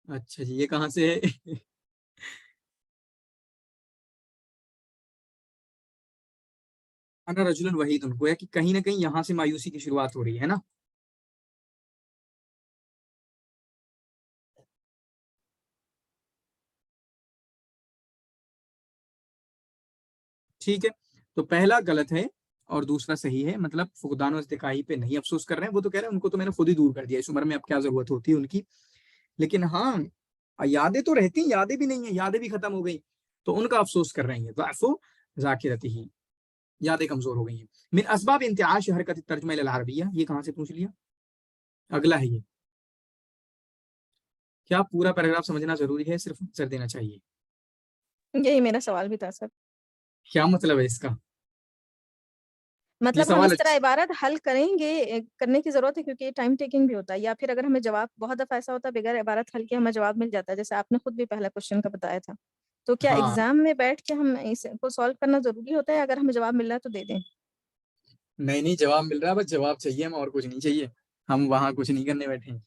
अच्छा जी, ये कहाँ से है? अना रजुलन वहीदुन, गोया कि कहीं ना कहीं यहाँ से मायूसी की शुरुआत हो रही है ना। ठीक है, तो पहला गलत है और दूसरा सही है, मतलब फुकदान और इस्तिकाई पे नहीं अफसोस कर रहे हैं, वो तो कह रहे हैं उनको तो मैंने खुद ही दूर कर दिया, इस उम्र में अब क्या जरूरत होती है उनकी। लेकिन हाँ, यादें तो रहती हैं, यादें भी नहीं है, यादें भी खत्म हो गई, तो उनका अफसोस कर रही है, ज़अफ़ु ज़ाकिरतिही, यादें कमजोर हो गई हैं। मिन असबाब इंतिआश हरकत तर्जुमा इल अरबिया, ये कहाँ से पूछ लिया, अगला है ये। क्या पूरा पैराग्राफ समझना जरूरी है, सिर्फ आंसर देना चाहिए? यही मेरा सवाल भी था सर, क्या मतलब है इसका, ये मतलब हम सवाल इस तरह इबारत हल करेंगे, करने की जरूरत है क्योंकि ये टाइम टेकिंग भी होता है, या फिर अगर हमें जवाब, बहुत दफा ऐसा होता है बगैर इबारत हल के हमें जवाब मिल जाता है, जैसे आपने खुद भी पहला क्वेश्चन का बताया था। तो क्या हाँ, एग्जाम में बैठ के हम इसको सॉल्व करना जरूरी होता है, अगर हमें जवाब मिल रहा है तो दे दें? नहीं नहीं, जवाब मिल रहा है, बस जवाब चाहिए हमें, और कुछ नहीं चाहिए, हम वहां कुछ नहीं करने बैठे हैं,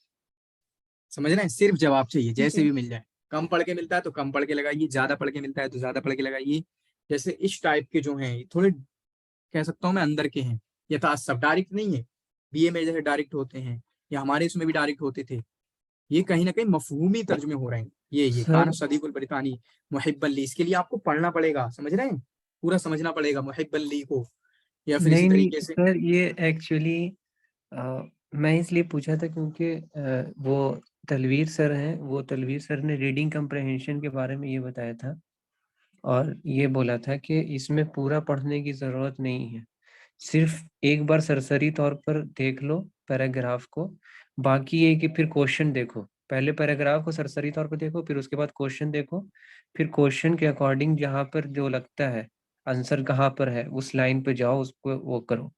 समझ रहे हैं, सिर्फ जवाब चाहिए, जैसे जी भी मिल जाए। कम पढ़ के मिलता है तो कम पढ़ के लगाइए, ज्यादा पढ़ के मिलता है तो ज्यादा पढ़ के लगाइए। जैसे इस टाइप के जो हैं, थोड़े कह सकता हूँ मैं अंदर के हैं, यथासब डायरेक्ट नहीं है, बीए में जैसे डायरेक्ट होते हैं, या हमारे इसमें भी डायरेक्ट होते थे, ये कहीं ना कहीं मफहूमी तर्जुमे हो रहे हैं। ये कान सर सदीकुल बरितानी मुहिब्बन ली, इसके लिए आपको पढ़ना पड़ेगा, समझ रहे हैं, पूरा समझना पड़ेगा मुहिब्बन ली को, या फिर इसी नहीं नहीं तरीके से। सर, ये एक्चुअली मैं इसलिए पूछा था क्योंकि वो तलवीर सर हैं, वो तलवीर सर ने रीडिंग कंप्रहेंशन के बारे में ये बताया था, और ये बोला था कि इसमें पूरा पढ़ने की ज़रूरत नहीं है, सिर्फ एक बार सरसरी तौर पर देख लो पैराग्राफ को, बाकी ये कि फिर क्वेश्चन देखो। पहले पैराग्राफ को सरसरी तौर पर देखो, फिर उसके बाद क्वेश्चन देखो, फिर क्वेश्चन के अकॉर्डिंग जहाँ पर जो लगता है आंसर कहाँ पर है उस लाइन पे जाओ, उसको वो करो।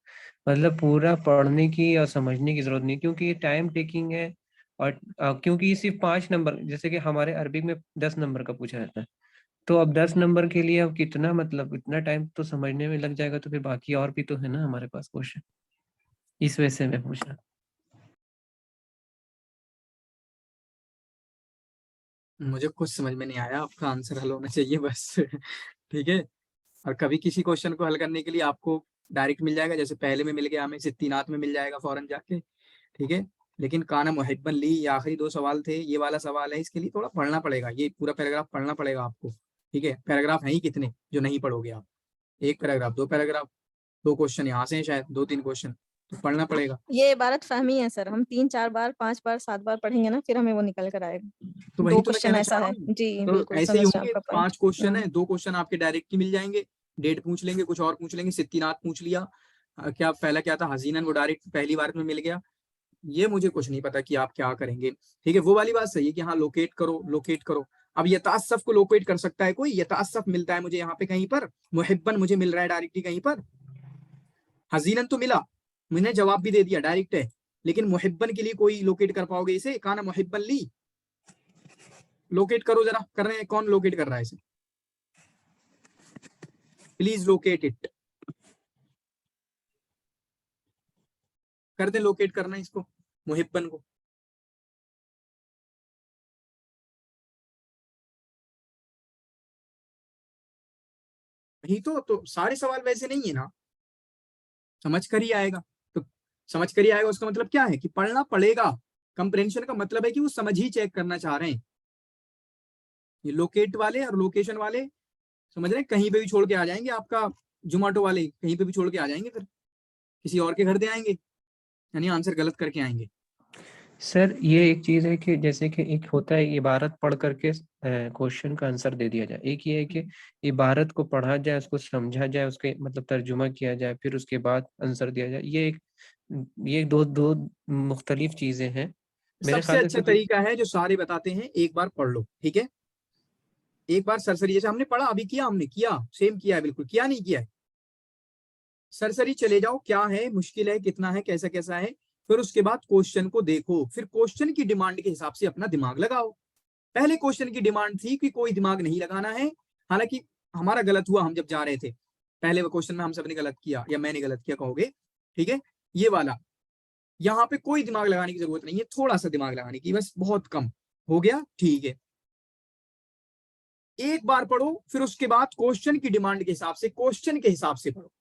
मतलब पूरा पढ़ने की और समझने की जरूरत नहीं, क्योंकि ये टाइम टेकिंग है। और क्योंकि ये सिर्फ 5 नंबर, जैसे कि हमारे अरबिक में 10 नंबर का पूछा जाता है, तो अब 10 नंबर के लिए अब कितना, मतलब इतना टाइम तो समझने में लग जाएगा, तो फिर बाकी और भी तो है ना हमारे पास क्वेश्चन। इस वजह से मैं पूछ रहा। मुझे कुछ समझ में नहीं आया, आपका आंसर हल होना चाहिए बस। ठीक है। और कभी किसी क्वेश्चन को हल करने के लिए आपको डायरेक्ट मिल जाएगा, जैसे पहले में मिल गया हमें, सित्तीनात में मिल जाएगा फौरन जाके। ठीक है। लेकिन काना मुहिब्बन ली, ये आखिरी 2 सवाल थे, ये वाला सवाल है, इसके लिए थोड़ा पढ़ना पड़ेगा, ये पूरा पैराग्राफ पढ़ना पड़ेगा आपको। ठीक है। पैराग्राफ है ही कितने जो नहीं पढ़ोगे आप? एक पैराग्राफ, 2 पैराग्राफ, 2 क्वेश्चन यहाँ से हैं शायद, 2-3 क्वेश्चन, तो पढ़ना पड़ेगा। ये इबारत फहमी है सर, हम 3-4 बार 5 बार 7 बार पढ़ेंगे ना, फिर हमें वो निकल कर आएगा। तो 2 वही तो मैं क्वेश्चन कहना ऐसा चाह रहा है हूँ। जी, तो बिल्कुल ऐसे ही समझ रहे हैं होंगे, आपका 5 पॉइंट। क्वेश्चन है, 2 क्वेश्चन आपके डायरेक्ट ही मिल जाएंगे, डेट पूछ लेंगे, कुछ और पूछ लेंगे, सित्तीनात पूछ लिया, क्या पहला क्या था हजीनन, वो डायरेक्ट पहली बार में मिल गया। ये मुझे कुछ नहीं पता कि आप क्या करेंगे। ठीक है। वो वाली बात सही है कि हाँ लोकेट करो, लोकेट करो। अब यतासफ को लोकेट कर सकता है कोई? यतासफ मिलता है मुझे यहाँ पे कहीं पर, मुहिब्बन मुझे मिल रहा है डायरेक्टली कहीं पर, हजीनन तो मिला, मैंने जवाब भी दे दिया, डायरेक्ट है। लेकिन मुहिब्बन के लिए कोई लोकेट कर पाओगे इसे? काना मुहिब्बन ली, लोकेट करो जरा, कर रहे हैं, कौन लोकेट कर रहा है इसे? प्लीज लोकेट इट, कर दे लोकेट करना इसको, मुहिब्बन को। नहीं तो सारे सवाल वैसे नहीं है ना, समझ कर ही आएगा। तो समझ कर ही आएगा उसका मतलब क्या है कि पढ़ना पड़ेगा। कंप्रेंशन का मतलब है कि वो समझ ही चेक करना चाह रहे हैं। ये लोकेट वाले और लोकेशन वाले समझ रहे हैं, कहीं पे भी छोड़ के आ जाएंगे आपका, जोमेटो वाले कहीं पे भी छोड़ के आ जाएंगे, फिर किसी और के घर दे आएंगे, यानी आंसर गलत करके आएंगे। सर ये एक चीज है कि जैसे कि एक होता है इबारत पढ़ करके क्वेश्चन का आंसर दे दिया जाए, एक ये है कि इबारत को पढ़ा जाए, उसको समझा जाए, उसके मतलब तर्जुमा किया जाए, फिर उसके बाद आंसर दिया जाए। ये दो दो मुख्तलिफ चीजें हैं मेरे सबसे ख्याल से। अच्छा तो तरीका है जो सारे बताते हैं, एक बार पढ़ लो। ठीक है। एक बार सरसरी, जैसे हमने पढ़ा अभी, किया हमने, किया सेम किया है, बिल्कुल किया नहीं किया है, सरसरी चले जाओ, क्या है, मुश्किल है, कितना है, कैसा कैसा है, फिर उसके बाद क्वेश्चन को देखो, फिर क्वेश्चन की डिमांड के हिसाब से अपना दिमाग लगाओ। पहले क्वेश्चन की डिमांड थी कि कोई दिमाग नहीं लगाना है, हालांकि हमारा गलत हुआ, हम जब जा रहे थे पहले वो क्वेश्चन में हम सबने गलत किया, या मैंने गलत किया कहोगे। ठीक है। ये वाला, यहाँ पे कोई दिमाग लगाने की जरूरत नहीं है, थोड़ा सा दिमाग लगाने की, बस बहुत कम हो गया। ठीक है। एक बार पढ़ो, फिर उसके बाद क्वेश्चन की डिमांड के हिसाब से, क्वेश्चन के हिसाब से पढ़ो।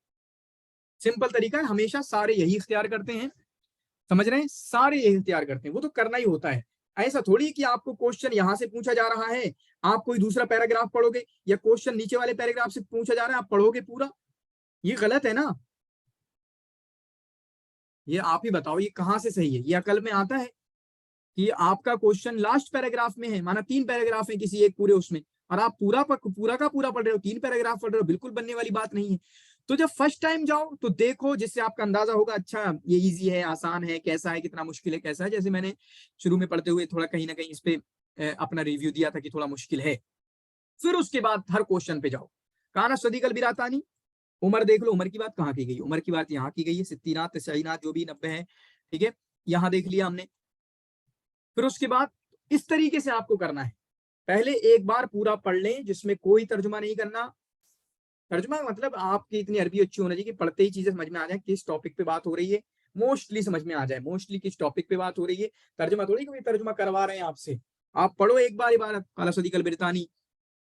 सिंपल तरीका है, हमेशा सारे यही इख्तियार करते हैं, समझ रहे हैं, सारे यही इख्तियार करते हैं, वो तो करना ही होता है। ऐसा थोड़ी कि आपको क्वेश्चन यहां से पूछा जा रहा है, आप कोई दूसरा पैराग्राफ पढ़ोगे, या क्वेश्चन नीचे वाले पैराग्राफ से पूछा जा रहा है, आप पढ़ोगे पूरा, ये गलत है ना। ये आप ही बताओ, ये कहां से सही है? ये अकल में आता है कि आपका क्वेश्चन लास्ट पैराग्राफ में है, माना 3 पैराग्राफ है किसी एक पूरे उसमें, और आप पूरा का पूरा पढ़ रहे हो, 3 पैराग्राफ पढ़ रहे हो, बिल्कुल बनने वाली बात नहीं है। तो जब फर्स्ट टाइम जाओ तो देखो, जिससे आपका अंदाजा होगा, अच्छा ये इजी है, आसान है, कैसा है, कितना मुश्किल है, कैसा है। जैसे मैंने शुरू में पढ़ते हुए थोड़ा कहीं ना कहीं इस पे अपना रिव्यू दिया था कि थोड़ा मुश्किल है, फिर उसके बाद हर क्वेश्चन पे जाओ। काना सदीक अलबिरातानी, उम्र देख लो, उम्र की बात कहाँ की गई? उम्र की बात यहाँ की गई है, सित्तीनात तसईनात जो भी 90 है। ठीक है। यहाँ देख लिया हमने। फिर उसके बाद इस तरीके से आपको करना है, पहले एक बार पूरा पढ़ लें जिसमें कोई तर्जुमा नहीं करना। तर्जुमा का मतलब आपकी इतनी अरबी अच्छी होना चाहिए कि पढ़ते ही चीजें समझ में आ जाए, किस टॉपिक पे बात हो रही है, मोस्टली समझ में आ जाए, मोस्टली किस टॉपिक पे बात हो रही है। तर्जुमा थोड़ी कोई तर्जुमा करवा रहे हैं आपसे, आप पढ़ो एक बार इबारत, काला सदीक अलबिरतानी,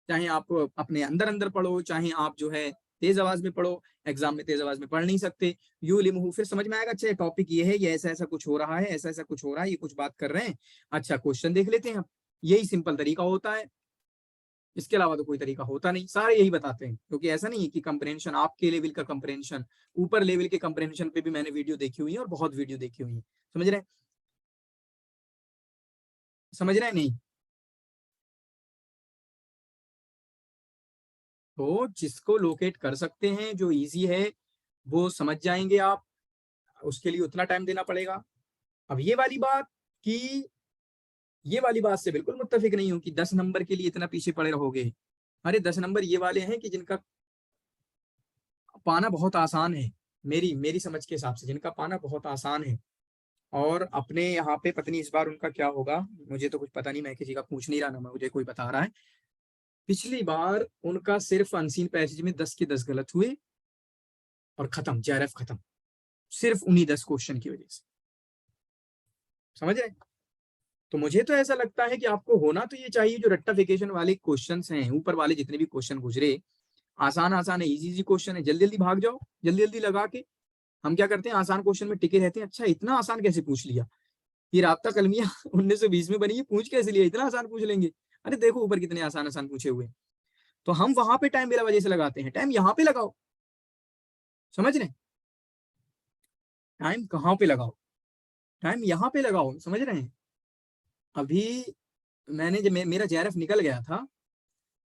चाहे आप अपने अंदर अंदर पढ़ो, चाहे आप जो है तेज आवाज में पढ़ो, एग्जाम में तेज आवाज में पढ़ नहीं सकते, यू लिमहू, फिर समझ में आएगा, अच्छा टॉपिक ये है, ये ऐसा ऐसा कुछ हो रहा है, ऐसा ऐसा कुछ हो रहा है, ये कुछ बात कर रहे हैं, अच्छा क्वेश्चन देख लेते हैं। यही सिंपल तरीका होता है, इसके अलावा तो कोई तरीका होता नहीं, सारे यही बताते हैं। क्योंकि ऐसा नहीं है कि कंप्रेंशन, आपके लेवल का कंप्रेंशन, ऊपर लेवल के कंप्रेंशन पे भी मैंने वीडियो देखी हुई है, और बहुत वीडियो देखी हुई है, समझ रहे हैं, समझ रहे हैं नहीं? तो जिसको लोकेट कर सकते हैं, जो इजी है, वो समझ जाएंगे आप, उसके लिए उतना टाइम देना पड़ेगा। अब ये वाली बात से बिल्कुल मुत्तफिक नहीं हूं कि 10 नंबर के लिए इतना पीछे पड़े रहोगे। अरे 10 नंबर ये वाले हैं कि जिनका पाना बहुत आसान है, मेरी समझ के हिसाब से जिनका पाना बहुत आसान है। और अपने यहाँ पे पत्नी इस बार उनका क्या होगा, मुझे तो कुछ पता नहीं, मैं किसी का पूछ नहीं रहा ना मुझे कोई बता रहा है। पिछली बार उनका सिर्फ अनसीन पैसेज में 10 के 10 गलत हुए और खत्म, JRF खत्म, सिर्फ उन्हीं 10 क्वेश्चन की वजह से। समझ रहे? तो मुझे तो ऐसा लगता है कि आपको होना तो ये चाहिए, जो रट्टाफिकेशन वाले क्वेश्चंस हैं, ऊपर वाले जितने भी क्वेश्चन गुजरे, आसान है, इजी क्वेश्चन है, जल्दी जल्दी भाग जाओ, जल्दी जल्दी लगा के। हम क्या करते हैं, आसान क्वेश्चन में टिके रहते हैं, अच्छा इतना आसान कैसे पूछ लिया, ये राब्ता कलमिया 1920 में बनी, ये पूछ कैसे लिया, इतना आसान पूछ लेंगे। अरे देखो ऊपर कितने आसान आसान पूछे हुए। तो हम वहां पे टाइम बिला वजह से लगाते हैं, टाइम यहाँ पे लगाओ। समझ रहे? टाइम कहाँ पे लगाओ, टाइम यहाँ पे लगाओ। समझ रहे हैं? अभी मैंने जब मेरा JRF निकल गया था,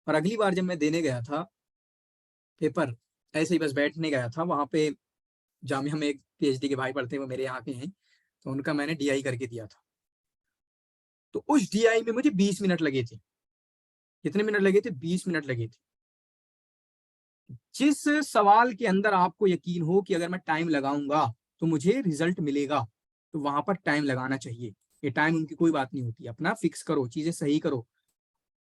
और अगली बार जब मैं देने गया था पेपर, ऐसे ही बस बैठने गया था वहां पे, जामिया में एक PhD के भाई पढ़ते हैं, वो मेरे यहाँ के हैं, तो उनका मैंने DI करके दिया था। तो उस DI में मुझे 20 मिनट लगे थे। कितने मिनट लगे थे? 20 मिनट लगे थे। जिस सवाल के अंदर आपको यकीन हो कि अगर मैं टाइम लगाऊंगा तो मुझे रिजल्ट मिलेगा, तो वहां पर टाइम लगाना चाहिए। ये टाइम उनकी कोई बात नहीं होती, अपना फिक्स करो, चीजें सही करो।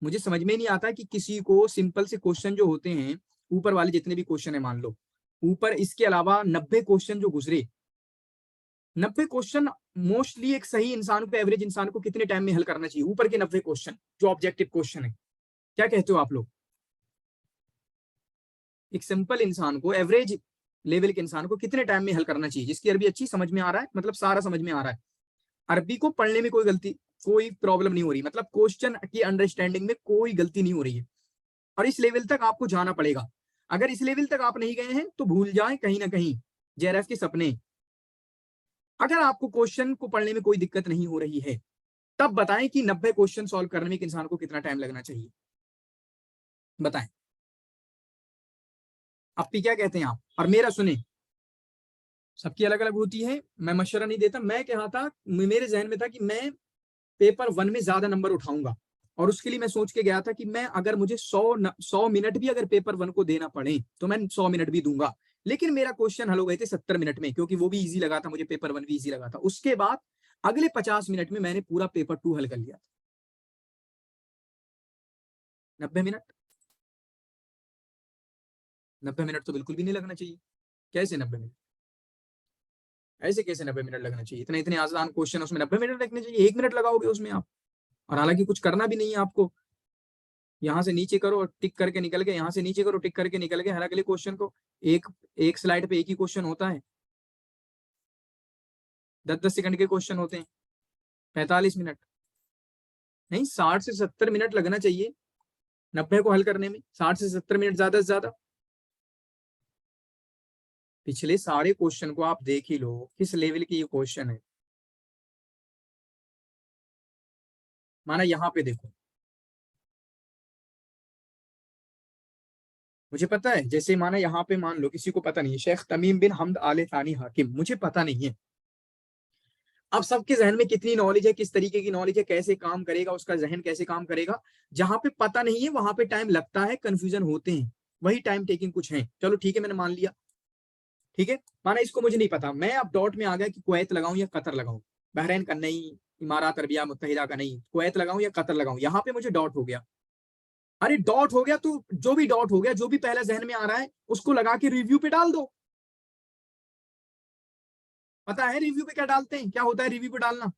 मुझे समझ में नहीं आता कि किसी को सिंपल से क्वेश्चन जो होते हैं, ऊपर वाले जितने भी क्वेश्चन है, मान लो ऊपर इसके अलावा 90 क्वेश्चन जो गुजरे, 90 क्वेश्चन मोस्टली एक सही इंसान को, एवरेज इंसान को कितने टाइम में हल करना चाहिए? ऊपर के 90 क्वेश्चन जो ऑब्जेक्टिव क्वेश्चन है, क्या कहते हो आप लोग? एक सिंपल इंसान को, एवरेज लेवल के इंसान को कितने टाइम में हल करना चाहिए, जिसकी अरबी अच्छी समझ में आ रहा है, मतलब सारा समझ में आ रहा है, अरबी को पढ़ने में कोई गलती, कोई प्रॉब्लम नहीं हो रही, मतलब क्वेश्चन की अंडरस्टैंडिंग में कोई गलती नहीं हो रही है। और इस लेवल तक आपको जाना पड़ेगा। अगर इस लेवल तक आप नहीं गए हैं तो भूल जाएं कहीं ना कहीं JRF के सपने। अगर आपको क्वेश्चन को पढ़ने में कोई दिक्कत नहीं हो रही है, तब बताएं कि 90 क्वेश्चन सॉल्व करने में एक इंसान को कितना टाइम लगना चाहिए, बताएं। अपी क्या कहते हैं आप? और मेरा सुने, सबकी अलग अलग होती है, मैं मशवरा नहीं देता। मैं कहा था, मेरे जहन में था कि मैं पेपर 1 में ज्यादा नंबर उठाऊंगा, और उसके लिए मैं सोच के गया था कि मैं, अगर मुझे 100 मिनट भी अगर पेपर 1 को देना पड़े तो मैं 100 मिनट भी दूंगा। लेकिन मेरा क्वेश्चन हल हो गए थे 70 मिनट में, क्योंकि वो भी इजी लगा था मुझे, पेपर 1 भी इजी लगा था। उसके बाद अगले 50 मिनट में मैंने पूरा पेपर 2 हल कर लिया था। 90 मिनट, 90 मिनट तो बिल्कुल भी नहीं लगना चाहिए। कैसे 90 मिनट? ऐसे कैसे 90 मिनट लगना चाहिए? इतने इतने आसान क्वेश्चन, उसमें 90 मिनट लगने चाहिए? 1 मिनट लगाओगे उसमें आप, और हालांकि कुछ करना भी नहीं है आपको। यहाँ से नीचे करो और टिक करके निकल गए, यहाँ से नीचे करो, टिक करके निकल गए। हर अगले क्वेश्चन को एक स्लाइड पे एक ही क्वेश्चन होता है, 10-10 सेकंड के क्वेश्चन होते हैं, 45 मिनट नहीं, 60 से 70 मिनट लगना चाहिए 90 को हल करने में। 60 से 70 मिनट ज्यादा से ज्यादा। पिछले सारे क्वेश्चन को आप देख ही लो, किस लेवल के ये क्वेश्चन है। माना यहाँ पे देखो, मुझे पता है, जैसे माना यहाँ पे मान लो किसी को पता नहीं है, शेख तमीम बिन हमद आले थानी हाकिम, मुझे पता नहीं है। अब सबके जहन में कितनी नॉलेज है, किस तरीके की नॉलेज है, कैसे काम करेगा उसका जहन, कैसे काम करेगा। जहां पे पता नहीं है वहां पे टाइम लगता है, कंफ्यूजन होते हैं, वही टाइम टेकिंग कुछ है। चलो ठीक है, मैंने मान लिया, ठीक है। माना इसको मुझे नहीं पता, मैं अब डॉट में आ गया कि कुवैत लगाऊं या कतर लगाऊं, बहरीन का नहीं, इमारात अरबिया मुत्तहिदा का नहीं, कुवैत लगाऊं या कतर लगाऊं, यहाँ पे मुझे डॉट हो गया। अरे डॉट हो गया तो जो भी डॉट हो गया, जो भी पहला जहन में आ रहा है उसको लगा के रिव्यू पे डाल दो। पता है रिव्यू पे क्या डालते हैं, क्या होता है रिव्यू पे डालना?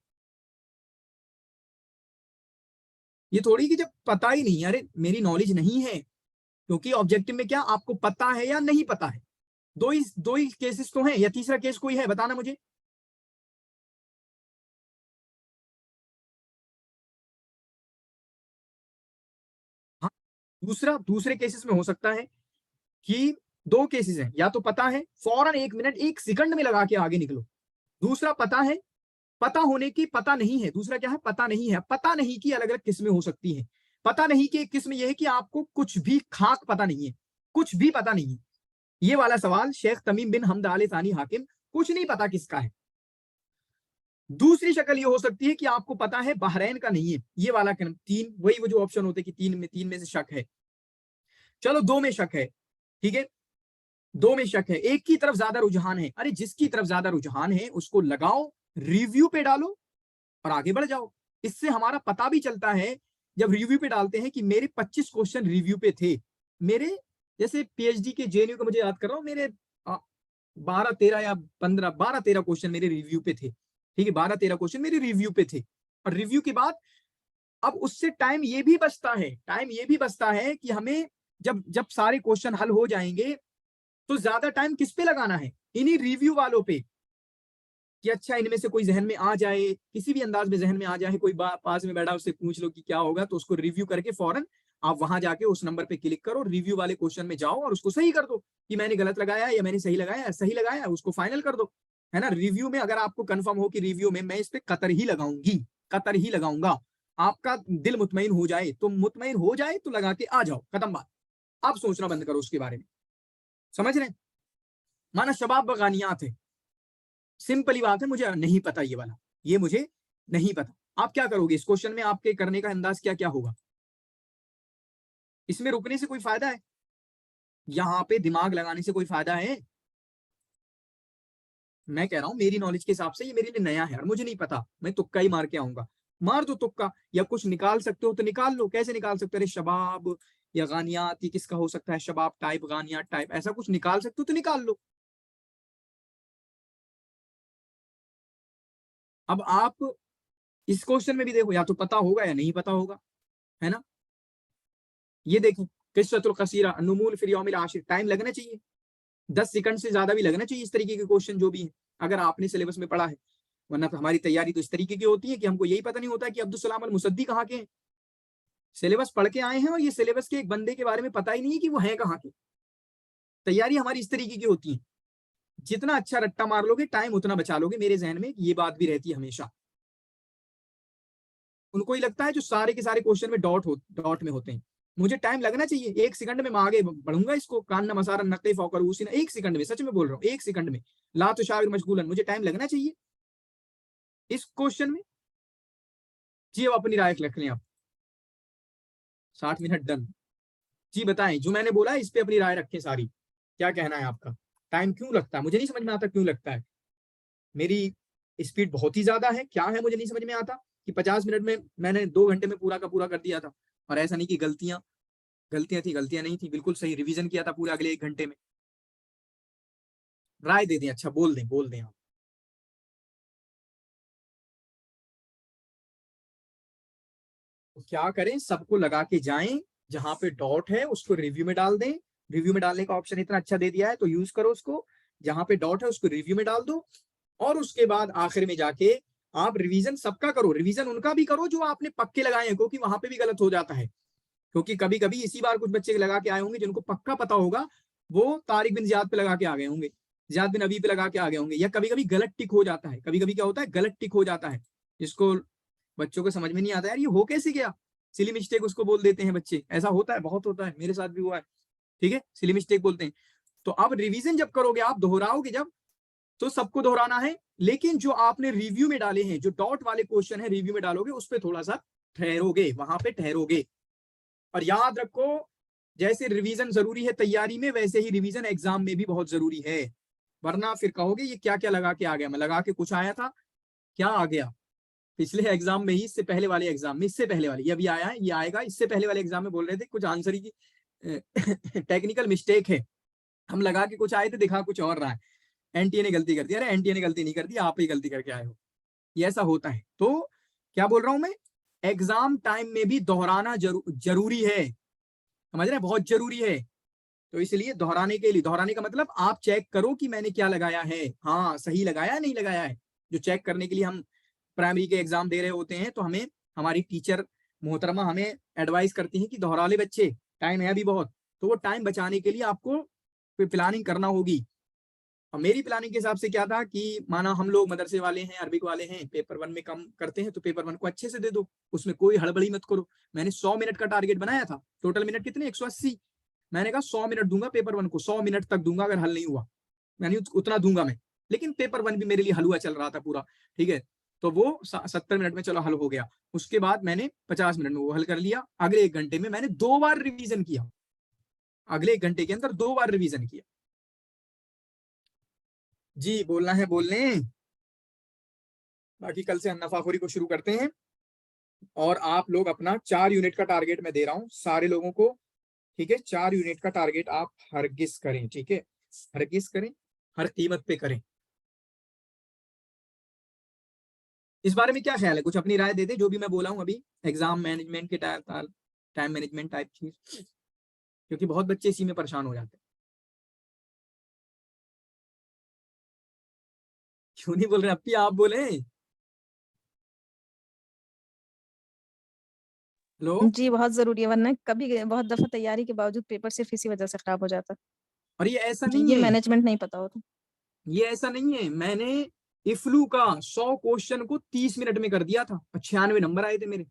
ये थोड़ी कि जब पता ही नहीं, अरे मेरी नॉलेज नहीं है, क्योंकि ऑब्जेक्टिव में क्या आपको पता है या नहीं पता है, दो ही केसेस तो हैं, या तीसरा केस कोई है बताना मुझे। हाँ, दूसरे केसेस में हो सकता है कि 2 केसेस हैं, या तो पता है फौरन 1 मिनट 1 सेकंड में लगा के आगे निकलो, दूसरा पता है, पता होने की पता नहीं है, दूसरा क्या है, पता नहीं है। पता नहीं की अलग अलग किस्में हो सकती हैं। पता नहीं की एक किस्म यह है कि आपको कुछ भी खास पता नहीं है, कुछ भी पता नहीं है, ये वाला सवाल शेख तमीम बिन हमद आल थानी हाकिम, कुछ नहीं पता किसका है। दूसरी शक्ल ये हो सकती है कि आपको पता है बहरैन का नहीं है, ये वाला तीन, वही वो जो ऑप्शन होते हैं कि तीन में से शक है। चलो 2 में शक है, ठीक है, 2 में शक है, एक की तरफ ज्यादा रुझान है। अरे जिसकी तरफ ज्यादा रुझान है उसको लगाओ, रिव्यू पे डालो और आगे बढ़ जाओ। इससे हमारा पता भी चलता है जब रिव्यू पे डालते हैं कि मेरे 25 क्वेश्चन रिव्यू पे थे। मेरे जैसे पीएचडी के जेएनयू का मुझे याद कर रहा हूँ, मेरे 12-13 या 12-13 क्वेश्चन मेरे रिव्यू पे थे, ठीक है, 12-13 क्वेश्चन मेरे रिव्यू पे थे। और रिव्यू के बाद अब उससे टाइम ये भी बचता है कि हमें जब सारे क्वेश्चन हल हो जाएंगे तो ज्यादा टाइम किस पे लगाना है, इन्हीं रिव्यू वालों पे, कि अच्छा इनमें से कोई जहन में आ जाए, किसी भी अंदाज में जहन में आ जाए, कोई पास में बैठा उससे पूछ लो कि क्या होगा, तो उसको रिव्यू करके फौरन आप वहां जाके उस नंबर पे क्लिक करो, रिव्यू वाले क्वेश्चन में जाओ और उसको सही कर दो कि मैंने गलत लगाया या मैंने सही लगाया, उसको फाइनल कर दो, है ना। रिव्यू में अगर आपको कंफर्म हो कि रिव्यू में मैं इस पे कतर ही लगाऊंगा, आपका दिल मुतमईन हो जाए तो लगा के आ जाओ, खत्म बात। आप सोचना बंद करो उसके बारे में, समझ रहे हैं। माना शबाब बगानियात है, सिंपली बात है, मुझे नहीं पता ये वाला, ये मुझे नहीं पता। आप क्या करोगे इस क्वेश्चन में, आपके करने का अंदाज क्या होगा। इसमें रुकने से कोई फायदा है, यहां पे दिमाग लगाने से कोई फायदा है। मैं कह रहा हूं मेरी नॉलेज के हिसाब से ये मेरे लिए नया है और मुझे नहीं पता, मैं तुक्का ही मार के आऊंगा। मार दो तुक्का, या कुछ निकाल सकते हो तो निकाल लो। कैसे निकाल सकते हो, शबाब या गानियात, ये किसका हो सकता है, शबाब टाइप, गानियात टाइप, ऐसा कुछ निकाल सकते हो तो निकाल लो। अब आप इस क्वेश्चन में भी देखो, या तो पता होगा या नहीं पता होगा, है ना। ये देखो किस्सतुल कसीरा नुमूल फिर यौमिल आशिर, टाइम लगना चाहिए, 10 सेकंड से ज्यादा भी लगना चाहिए इस तरीके के क्वेश्चन जो भी है, अगर आपने सिलेबस में पढ़ा है। वरना तो हमारी तैयारी तो इस तरीके की होती है कि हमको यही पता नहीं होता कि अब्दुल सलाम अल मुसद्दी कहाँ के हैं। सिलेबस पढ़ के आए हैं और ये सिलेबस के एक बंदे के बारे में पता ही नहीं है कि वो है कहाँ के। तैयारी हमारी इस तरीके की होती है, जितना अच्छा रट्टा मार लोगे टाइम उतना बचा लोगे। मेरे जहन में ये बात भी रहती है हमेशा। उनको ही लगता है जो सारे के सारे क्वेश्चन में डॉट में होते हैं। मुझे टाइम लगना चाहिए, 1 सेकंड में मैं आगे बढ़ूंगा इसको, कान न मसारा नक़े फौकर उसी, 1 सेकंड में, सच में बोल रहा हूँ, 1 सेकंड में। ला तो शाविर मशगूलन, मुझे टाइम लगना चाहिए इस क्वेश्चन में जी। अब अपनी राय रख लें आप, 60 मिनट डन जी। बताएं जो मैंने बोला इस पे अपनी राय रखें सारी, क्या कहना है आपका। टाइम क्यों लगता है, मुझे नहीं समझ में आता क्यों लगता है। मेरी स्पीड बहुत ही ज्यादा है, क्या है मुझे नहीं समझ में आता कि 50 मिनट में मैंने 2 घंटे में पूरा का पूरा कर दिया था। और ऐसा नहीं कि गलतियां नहीं थी, बिल्कुल सही रिवीजन किया था पूरे अगले 1 घंटे में। राय दे दें, अच्छा बोल दें आप। तो क्या करें, सबको लगा के जाएं, जहां पे डॉट है उसको रिव्यू में डाल दें। रिव्यू में डालने का ऑप्शन इतना अच्छा दे दिया है तो यूज करो उसको। जहां पे डॉट है उसको रिव्यू में डाल दो और उसके बाद आखिर में जाके आप रिवीजन सबका करो। रिवीजन उनका भी करो जो आपने पक्के लगाए हैं, क्योंकि वहां पे भी गलत हो जाता है। क्योंकि कभी कभी इसी बार कुछ बच्चे लगा के आए होंगे जिनको पक्का पता होगा, वो तारिक बिन जियाद पे लगा के आ गए होंगे, जियाद बिन अबी पे लगा के आ गए होंगे। या कभी कभी गलत टिक हो जाता है, कभी कभी क्या होता है, गलत टिक हो जाता है, जिसको बच्चों को समझ में नहीं आता यार ये हो कैसे गया, सिली मिस्टेक उसको बोल देते हैं बच्चे। ऐसा होता है, बहुत होता है, मेरे साथ भी हुआ है, ठीक है, सिली मिस्टेक बोलते हैं। तो अब रिवीजन जब करोगे, आप दोहराओगे जब, तो सबको दोहराना है। लेकिन जो आपने रिव्यू में डाले हैं, जो डॉट वाले क्वेश्चन है रिव्यू में डालोगे, उस पर थोड़ा सा ठहरोगे, वहां पे ठहरोगे। और याद रखो, जैसे रिवीजन जरूरी है तैयारी में, वैसे ही रिवीजन एग्जाम में भी बहुत जरूरी है। वरना फिर कहोगे ये क्या क्या लगा के आ गया, मैं लगा के कुछ आया था, क्या आ गया पिछले एग्जाम में ही, इससे पहले वाले एग्जाम में, इससे पहले वाले, ये अभी आया है, ये आएगा। इससे पहले वाले एग्जाम में बोल रहे थे कुछ आंसर की टेक्निकल मिस्टेक है, हम लगा के कुछ आए थे, दिखा कुछ और रहा है, एनटीए ने गलती कर दी। अरे एनटीए ने गलती नहीं कर दी, आप ही गलती करके आए हो, ये ऐसा होता है। तो क्या बोल रहा हूं मैं, एग्जाम टाइम में भी दोहराना जरूरी है, समझ रहे हैं, बहुत जरूरी है। तो इसलिए दोहराने के लिए, दोहराने का मतलब आप चेक करो कि मैंने क्या लगाया है, हाँ सही लगाया नहीं लगाया है। जो चेक करने के लिए हम प्राइमरी के एग्जाम दे रहे होते हैं, तो हमें हमारी टीचर मोहतरमा हमें एडवाइस करती है कि दोहरा ले बच्चे, टाइम है अभी बहुत। तो वो टाइम बचाने के लिए आपको प्लानिंग करना होगी। और मेरी प्लानिंग के हिसाब से क्या था कि माना हम लोग मदरसे वाले हैं, अरबिक वाले हैं, पेपर 1 में कम करते हैं, तो पेपर 1 को अच्छे से दे दो, उसमें कोई हड़बड़ी मत करो। मैंने 100 मिनट का टारगेट बनाया था, टोटल मिनट कितने, 180। मैंने कहा 100 मिनट दूंगा पेपर 1 को, 100 मिनट तक दूंगा अगर हल नहीं हुआ, यानी उतना दूंगा मैं। लेकिन पेपर 1 भी मेरे लिए हलवा चल रहा था पूरा, ठीक है। तो वो 70 मिनट में चलो हल हो गया। उसके बाद मैंने 50 मिनट में वो हल कर लिया। अगले 1 घंटे में मैंने 2 बार रिवीजन किया, अगले 1 घंटे के अंदर 2 बार रिवीजन किया। जी बोलना है बोलने, बाकी कल से हम नफाखोरी को शुरू करते हैं। और आप लोग अपना 4 यूनिट का टारगेट मैं दे रहा हूं सारे लोगों को, ठीक है। 4 यूनिट का टारगेट आप हरगिज करें, ठीक है, हरगिज करें, हर कीमत पे करें। इस बारे में क्या ख्याल है, कुछ अपनी राय दे दे, जो भी मैं बोला हूं अभी, एग्जाम मैनेजमेंट के टाइम मैनेजमेंट टाइप चीज, क्योंकि बहुत बच्चे इसी में परेशान हो जाते हैं। क्यों नहीं बोल रहे अपी, आप बोले। हेलो। जी बहुत जरूरी है, वरना कभी बहुत दफा तैयारी के बावजूद पेपर सिर्फ इसी वजह से खराब हो जाता और ये ऐसा है, नहीं ये है, मैनेजमेंट नहीं पता होता। ये ऐसा नहीं है, मैंने इफ्लू का 100 क्वेश्चन को 30 मिनट में कर दिया था और 96 नंबर आए थे मेरे।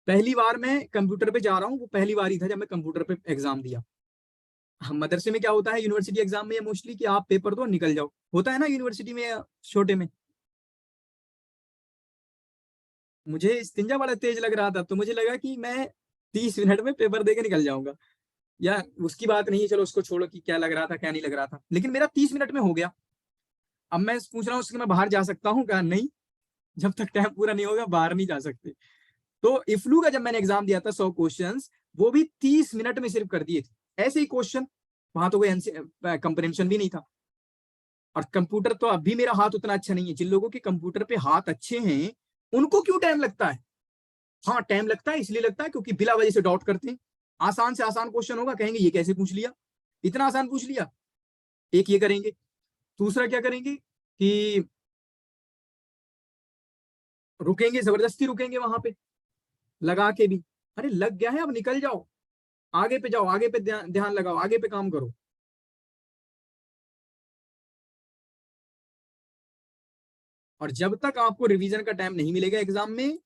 पहली बार मैं कंप्यूटर पे जा रहा हूँ, वो पहली बार ही था जब मैं कंप्यूटर पे एग्जाम दिया। हम मदरसे में क्या होता है, यूनिवर्सिटी एग्जाम में मोस्टली कि आप पेपर दो निकल जाओ, होता है ना यूनिवर्सिटी में या छोटे में। मुझे इस्तिंजा बड़ा तेज लग रहा था, तो मुझे लगा कि मैं 30 मिनट में पेपर देके निकल जाऊंगा। या उसकी बात नहीं, चलो उसको छोड़ो कि क्या लग रहा था क्या नहीं लग रहा था, लेकिन मेरा 30 मिनट में हो गया। अब मैं पूछ रहा हूँ उसके मैं बाहर जा सकता हूँ क्या, नहीं, जब तक टाइम पूरा नहीं होगा बाहर नहीं जा सकते। तो इफ्लू का जब मैंने एग्जाम दिया था 100 क्वेश्चंस, वो भी 30 मिनट में सिर्फ कर दिए थे, ऐसे ही क्वेश्चन, वहां तो कोई कंप्रेंशन भी नहीं था। और कंप्यूटर तो अभी मेरा हाथ उतना अच्छा नहीं है, जिन लोगों के कंप्यूटर पे हाथ अच्छे हैं उनको क्यों टाइम लगता है। हाँ टाइम लगता है, इसलिए लगता है क्योंकि बिला वजह से डाउट करते हैं। आसान से आसान क्वेश्चन होगा, कहेंगे ये कैसे पूछ लिया, इतना आसान पूछ लिया। एक ये करेंगे, दूसरा क्या करेंगे कि रुकेंगे, जबरदस्ती रुकेंगे वहां पे लगा के भी, अरे लग गया है अब निकल जाओ, आगे पे जाओ, आगे पे ध्यान लगाओ, आगे पे काम करो। और जब तक आपको रिवीजन का टाइम नहीं मिलेगा एग्जाम में,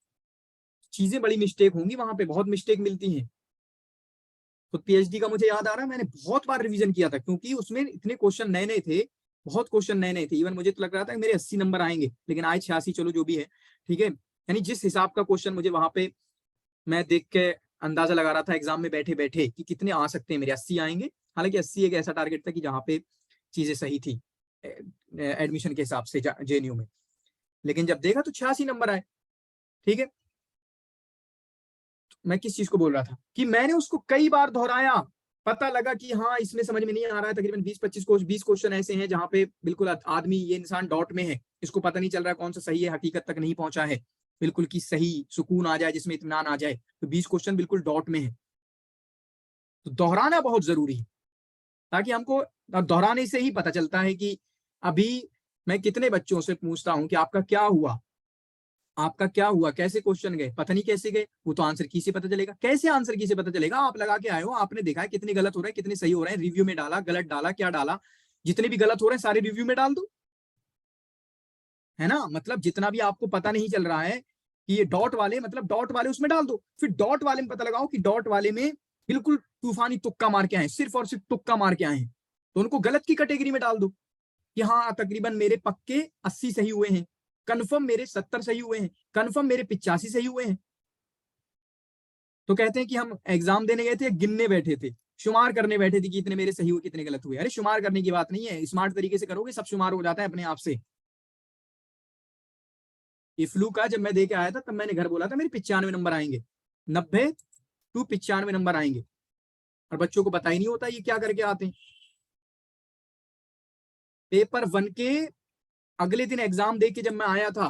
चीजें बड़ी मिस्टेक होंगी, वहां पे बहुत मिस्टेक मिलती हैं। तो पीएचडी का मुझे याद आ रहा है, मैंने बहुत बार रिवीजन किया था, क्योंकि उसमें इतने क्वेश्चन नए नए थे, बहुत क्वेश्चन नए नए थे। इवन मुझे तो लग रहा था कि मेरे 80 नंबर आएंगे, लेकिन आए 86, चलो जो भी है, ठीक है। यानी जिस हिसाब का क्वेश्चन मुझे वहां पे मैं देख के अंदाजा लगा रहा था एग्जाम में बैठे बैठे कि कितने आ सकते हैं, मेरे 80 आएंगे। हालांकि 80 एक ऐसा टारगेट था कि जहाँ पे चीजें सही थी एडमिशन के हिसाब से जेएनयू में, लेकिन जब देखा तो 86 नंबर आए, ठीक है। मैं किस चीज को बोल रहा था कि मैंने उसको कई बार दोहराया, पता लगा कि हाँ इसमें समझ में नहीं आ रहा है। तकरीबन 20 क्वेश्चन ऐसे हैं जहां पे बिल्कुल आदमी, ये इंसान डॉट में है, इसको पता नहीं चल रहा है कौन सा सही है, हकीकत तक नहीं पहुंचा है बिल्कुल कि सही सुकून आ जाए जिसमें इत्मीनान आ जाए। तो 20 क्वेश्चन बिल्कुल डॉट में है। तो दोहराना बहुत जरूरी है, ताकि हमको दोहराने से ही पता चलता है कि अभी मैं कितने बच्चों से पूछता हूं कि आपका क्या हुआ, आपका क्या हुआ, कैसे क्वेश्चन गए, पता नहीं कैसे गए, वो तो आंसर की से पता चलेगा। कैसे आंसर की से पता चलेगा, आप लगा के आए हो, आपने देखा है कितने गलत हो रहे हैं कितने सही हो रहे हैं, रिव्यू में डाला, गलत डाला, क्या डाला, जितने भी गलत हो रहे हैं सारे रिव्यू में डाल दो, है ना। मतलब जितना भी आपको पता नहीं चल रहा है कि ये डॉट वाले, मतलब डॉट वाले उसमें डाल दो। फिर डॉट वाले में पता लगाओ कि डॉट वाले में बिल्कुल तूफानी तुक्का मार के आए, सिर्फ और सिर्फ तुक्का मार के आए हैं, तो उनको गलत की कैटेगरी में डाल दो कि हाँ तकरीबन मेरे पक्के 80 सही हुए हैं, कन्फर्म मेरे 70 सही हुए हैं, कन्फर्म मेरे 85 सही हुए हैं। तो कहते हैं कि हम एग्जाम देने गए थे, गिनने बैठे थे, शुमार करने बैठे थे कि इतने मेरे सही हुए कितने गलत हुए। अरे शुमार करने की बात नहीं है, स्मार्ट तरीके से करोगे सब शुमार हो जाता है अपने आप से। इफ्लू का जब मैं दे के आया था तब मैंने घर बोला था मेरे 95 नंबर आएंगे, 90 टू 95 नंबर आएंगे, और बच्चों को पता ही नहीं होता ये क्या करके आते हैं। पेपर 1 के अगले दिन एग्जाम दे के जब मैं आया था,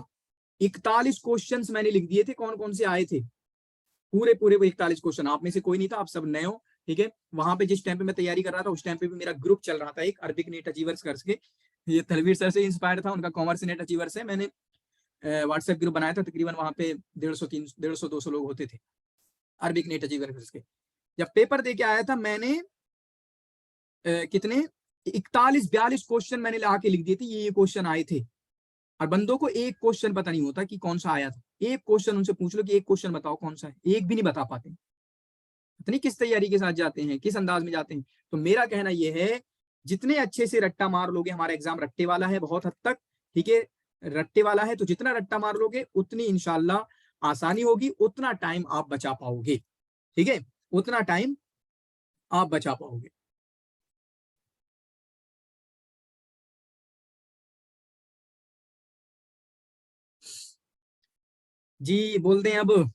41 क्वेश्चंस मैंने लिख दिए थे, कौन कौन से आए थे, पूरे पूरे वो 41 क्वेश्चन। आप में से कोई नहीं था, आप सब नए हो, ठीक है। वहां पे जिस टाइम पे मैं तैयारी कर रहा था उस टाइम पे भी मेरा ग्रुप चल रहा था एक, अरबिक नेट अचीवर्स करके, ये तलवीर सर से इंस्पायर था, उनका कॉमर्स नेट अचीवर्स है। मैंने व्हाट्सएप ग्रुप बनाया था, तकरीबन वहां पे 150-200 लोग होते थे अरबिक नेट अचीवर्स के। जब पेपर दे के आया था मैंने कितने 41-42 क्वेश्चन मैंने ला के लिख दिए थे, ये क्वेश्चन आए थे। और बंदों को एक क्वेश्चन पता नहीं होता कि कौन सा आया था, एक क्वेश्चन उनसे पूछ लो कि एक क्वेश्चन बताओ कौन सा है, एक भी नहीं बता पाते। पता किस तैयारी के साथ जाते हैं, किस अंदाज में जाते हैं। तो मेरा कहना यह है जितने अच्छे से रट्टा मार लोगे, हमारा एग्जाम रट्टे वाला है बहुत हद तक, ठीक है, रट्टे वाला है, तो जितना रट्टा मार लोगे उतनी इंशाल्लाह आसानी होगी, उतना टाइम आप बचा पाओगे, ठीक है, उतना टाइम आप बचा पाओगे। जी बोल दें, अब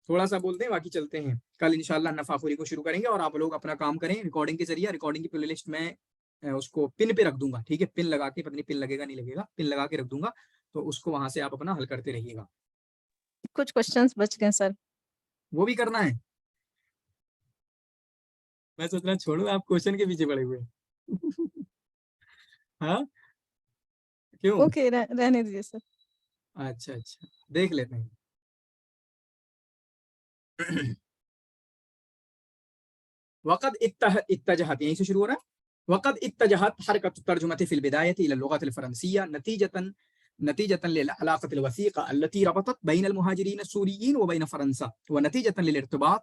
थोड़ा सा बोल दें, बाकी चलते हैं। कल इंशाल्लाह नफाखुरी को शुरू करेंगे और आप लोग अपना काम करें रिकॉर्डिंग के जरिए। रिकॉर्डिंग की प्लेलिस्ट में उसको पिन पे रख दूंगा, ठीक है, पिन लगा के, पता नहीं पिन लगेगा नहीं लगेगा, पिन लगा के रख दूंगा, तो उसको वहां से आप अपना हल करते रहिएगा। कुछ क्वेश्चंस बच गए सर, वो भी करना है। मैं सोच रहा छोड़ो, आप क्वेश्चन के पीछे पड़े हुए हाँ क्यों? ओके रहने दीजिए सर। अच्छा अच्छा, देख लेते हैं। वक़द इत्तजहत, यहीं से शुरू हो रहा है। वक़द इत्तजहत हरकत तर्जुमती फिल बिदायत इला लुगत फ़्रांसिया नतीजतन लिल अलाक़त अल वसीक़ा अल्लती रबतत बैन अल मुहाजिरीन अस्सूरियीन व बैन फ़्रांसा व नतीजतन लिल इर्तिबात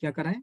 क्या कर रहे हैं,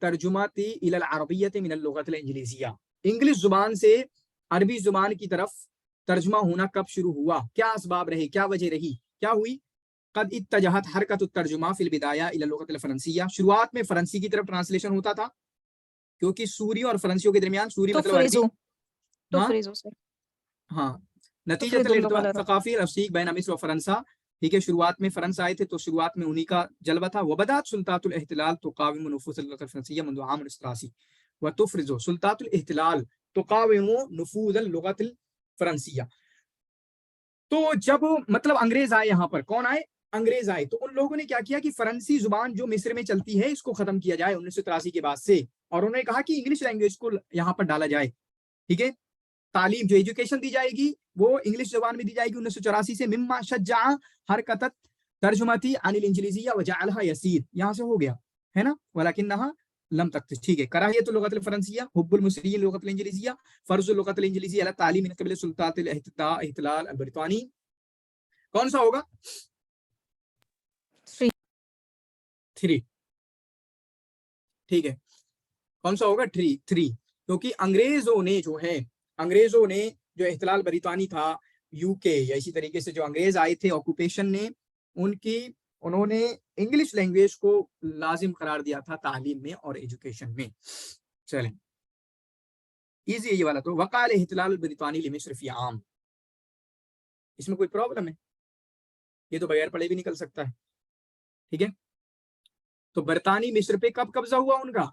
तर्जुमत इला अरबियत मिन लुगत इंग्लिसिया, इंग्लिश जुबान से अरबी जुबान की तरफ तर्जुमा होना कब शुरू हुआ, क्या असबाब रहे, क्या वजह रही, क्या हुई। कद इत्तजहत हरकत तर्जुमा फिल बिदाया इला लुगत फ्रांसिया, शुरुआत में फ्रांसी की तरफ ट्रांसलेशन होता था क्योंकि सूरी और फ्रांसियों के दरमियान, सूरी मतलब अरबी, हाँ, नतीजतन सकाफी रफ़ीक बैन मिस्र व फ्रांसा, ठीक है, शुरुआत में फ्रांस आए थे तो शुरुआत में उन्हीं का जलवा था। वबदात सुल्तातुल इहतिलाल तुकाविमु नुफूज़ अल-फ्रांसिया मुंज़ आम 1983 व तुफ्रिज़ु सुल्तातुल इहतिलाल तुकाविमु नुफूज़ अल-लुगत अल-फ्रांसिया। तो जब मतलब अंग्रेज आए, यहाँ पर कौन आए, अंग्रेज आए, तो उन लोगों ने क्या किया कि फ्रांसी जुबान जो मिस्र में चलती है इसको खत्म किया जाए 1983 के बाद से, और उन्होंने कहा कि इंग्लिश लैंग्वेज को यहाँ पर डाला जाए, ठीक है, तालीम जो एजुकेशन दी जाएगी वो इंग्लिश जुबान में दी जाएगी 1984 से। मिम्मा शज्जा हरकत तर्जुमती अनिल इंजलिजिया वजअलहा यसीर, यहाँ से हो गया है ना, वलाकिन्नहा लम तक, ठीक है, कराहियत लुगत फ्रांसिया हुब्बुल मुस्लिमीन लुगत इंजलिजिया फर्ज़ लुगत इंजलिजिया अला तालीम मिन क़िबल सुल्तात इहतिलाल अल ब्रितानी। कौन सा होगा, 3, ठीक है, कौन सा होगा, 3, क्योंकि अंग्रेजों ने जो इहतिलाल ब्रितानी था यूके या इसी तरीके से जो अंग्रेज आए थे ऑक्यूपेशन ने, उन्होंने इंग्लिश लैंग्वेज को लाजिम करार दिया था तालीम में और एजुकेशन में। चलें, इजी है ये वाला। तो वकाल इहतिलाल ब्रितानी लिमिस्र फी आम, इसमें कोई प्रॉब्लम है, ये तो बगैर पढ़े भी निकल सकता है, ठीक है। तो बरतानी मिस्र पे कब कब्जा हुआ उनका,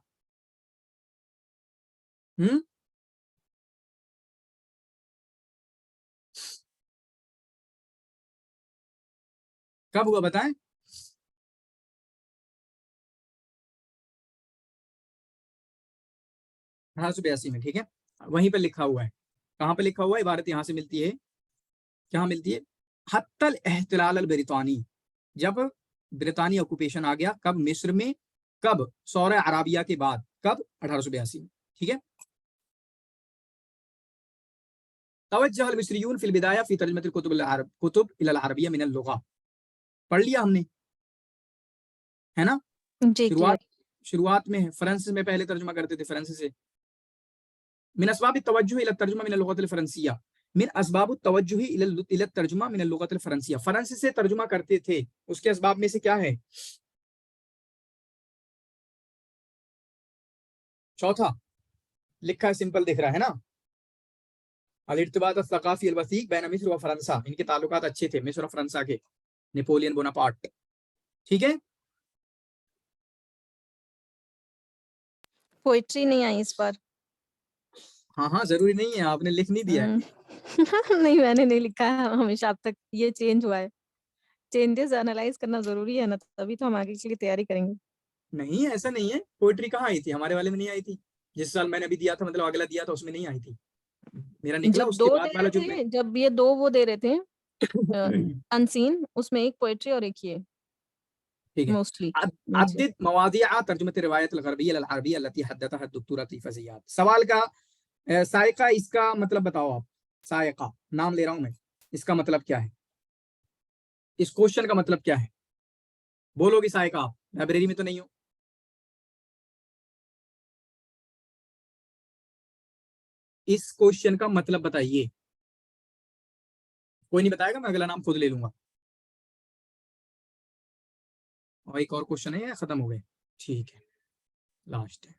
कब हुआ बताएं। 1882 में, ठीक है, वहीं पर लिखा हुआ है, कहाँ पे लिखा हुआ है, इबारत यहाँ से मिलती है, क्या मिलती है, हत्तल एहतिलाल अल ब्रितानी, जब ब्रितानी ऑक्यूपेशन आ गया, कब, मिस्र में, कब, सौर अराबिया के बाद, कब, 1882 में, ठीक है। तवज्जह अल मिस्रियून फिल बिदाया फी तर्जुमत कुतुब इला अल अरबिया मिन अल लुगा, पढ़ लिया हमने, है ना? जी शुरुआत में है, फ्रांस में पहले तर्जुमा करते थे, फ्रांस से। मिन अस्बाब तवज्जुह इला तर्जुमा मिन लुगत फ्रांसिया, मिन अस्बाब तवज्जुह इला तर्जुमा मिन लुगत फ्रांसिया, फ्रांस से तर्जुमा करते थे, उसके असबाब में से क्या है? चौथा लिखा है, सिंपल दिख रहा है ना, अल-इर्तिबात अस-सक़ाफ़ी अल-वसीक़ बैन मिस्र व फ्रांसा, इनके ताल्लुकात अच्छे थे मिस्र और फ्रांसा के, नेपोलियन बोनापार्ट, ठीक है। पोइट्री नहीं आई इस बार। हाँ हाँ, जरूरी नहीं है, आपने लिख नहीं दिया है। नहीं मैंने नहीं लिखा है, हमेशा अब तक ये चेंज हुआ है। चेंजेस एनालाइज करना जरूरी है ना, तभी तो हम आगे के लिए तैयारी करेंगे। नहीं ऐसा नहीं है, पोइट्री कहाँ आई थी? हमारे वाले में नहीं आई थी। जिस साल मैंने अभी दिया था, मतलब अगला दिया था, उसमें नहीं आई थी। मेरा निकला जब उसके दो बाद दे वाला रहे जो थे, जब ये दो वो दे रहे थे अनसीन, उसमें एक पोएट्री और एक ये ठीक है। मोस्टली। अद्दिद मवादिअ तर्जुमत रिवायत अल-गरबिय्या अल-अरबिय्या अल्लती हद्दतहा अद-दुक्तूर लतीफ़ ज़ियाद। सवाल का सायका, इसका मतलब बताओ आप। सायका नाम ले रहा हूं मैं, इसका मतलब क्या है? इस क्वेश्चन का मतलब क्या है? बोलोगे सायका आप? लाइब्रेरी में तो नहीं हो। इस क्वेश्चन का मतलब बताइए। कोई नहीं बताएगा, मैं अगला नाम खुद ले लूंगा। और एक और क्वेश्चन है या खत्म हो गए? ठीक है, लास्ट है।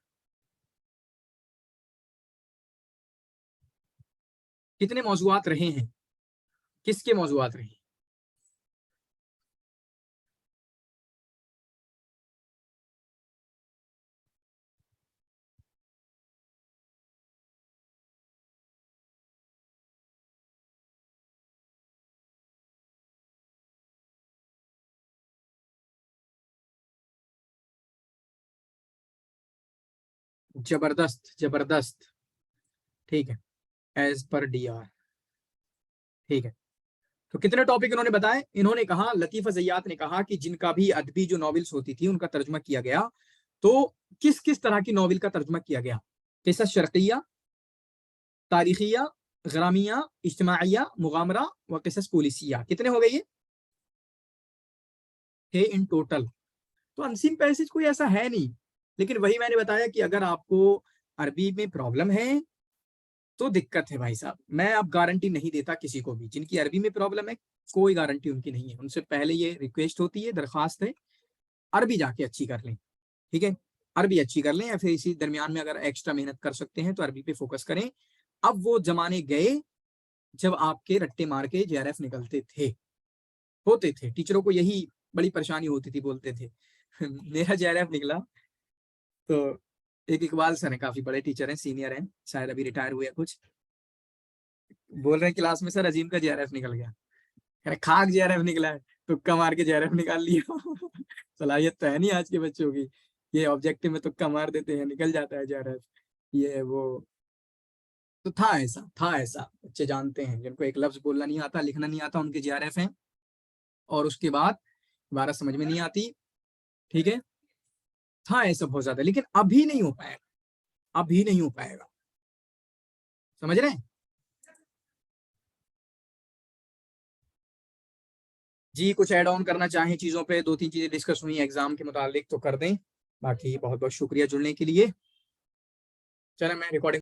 कितने मौजूआत रहे हैं? किसके मौजूआत रहे? जबरदस्त जबरदस्त, ठीक है, एज पर DR, ठीक है। तो कितने टॉपिक इन्होंने बताए? इन्होंने कहा, लतीफ़ ज़ियाद ने कहा कि जिनका भी अदबी जो नॉवेल्स होती थी उनका तर्जुमा किया गया, तो किस किस तरह की नॉवेल का तर्जुमा किया गया? किस्सा शर्क़िया, तारीखिया, ग्रामिया, इज्तिमाइया, मुगामरा व किस्सा पुलिसिया। कितने हो गए ये? थे इन टोटल। तो अनसीन पैसेज कोई ऐसा है नहीं, लेकिन वही मैंने बताया कि अगर आपको अरबी में प्रॉब्लम है तो दिक्कत है भाई साहब। मैं अब गारंटी नहीं देता किसी को भी, जिनकी अरबी में प्रॉब्लम है कोई गारंटी उनकी नहीं है। उनसे पहले ये रिक्वेस्ट होती है, दरखास्त है, अरबी जाके अच्छी कर लें, ठीक है, अरबी अच्छी कर लें, या फिर इसी दरमियान में अगर एक्स्ट्रा मेहनत कर सकते हैं तो अरबी पे फोकस करें। अब वो जमाने गए जब आपके रट्टे मार के JRF निकलते थे, होते थे, टीचरों को यही बड़ी परेशानी होती थी, बोलते थे मेरा JRF निकला तो एक इकबाल सर है, काफी बड़े टीचर हैं, सीनियर हैं, शायद अभी रिटायर हुए कुछ, बोल रहे हैं क्लास में, सर अजीम का JRF निकल गया। अरे खाक JRF निकला है, तुक्का मार के JRF निकाल लिया सलाहियत तो है नहीं आज के बच्चों की, ये ऑब्जेक्टिव में तुक्का मार देते हैं, निकल जाता है JRF, ये वो। तो था ऐसा बच्चे जानते हैं, जिनको एक लफ्ज बोलना नहीं आता, लिखना नहीं आता, उनके JRF हैं, और उसके बाद इबारत समझ में नहीं आती, ठीक है। था ऐसा बहुत ज्यादा, लेकिन अभी नहीं हो पाएगा, अभी नहीं हो पाएगा, समझ रहे हैं जी? कुछ ऐड ऑन करना चाहें चीजों पे? 2-3 चीजें डिस्कस हुई एग्जाम के मुतालिक तो कर दें, बाकी बहुत बहुत शुक्रिया जुड़ने के लिए। चलें, मैं रिकॉर्डिंग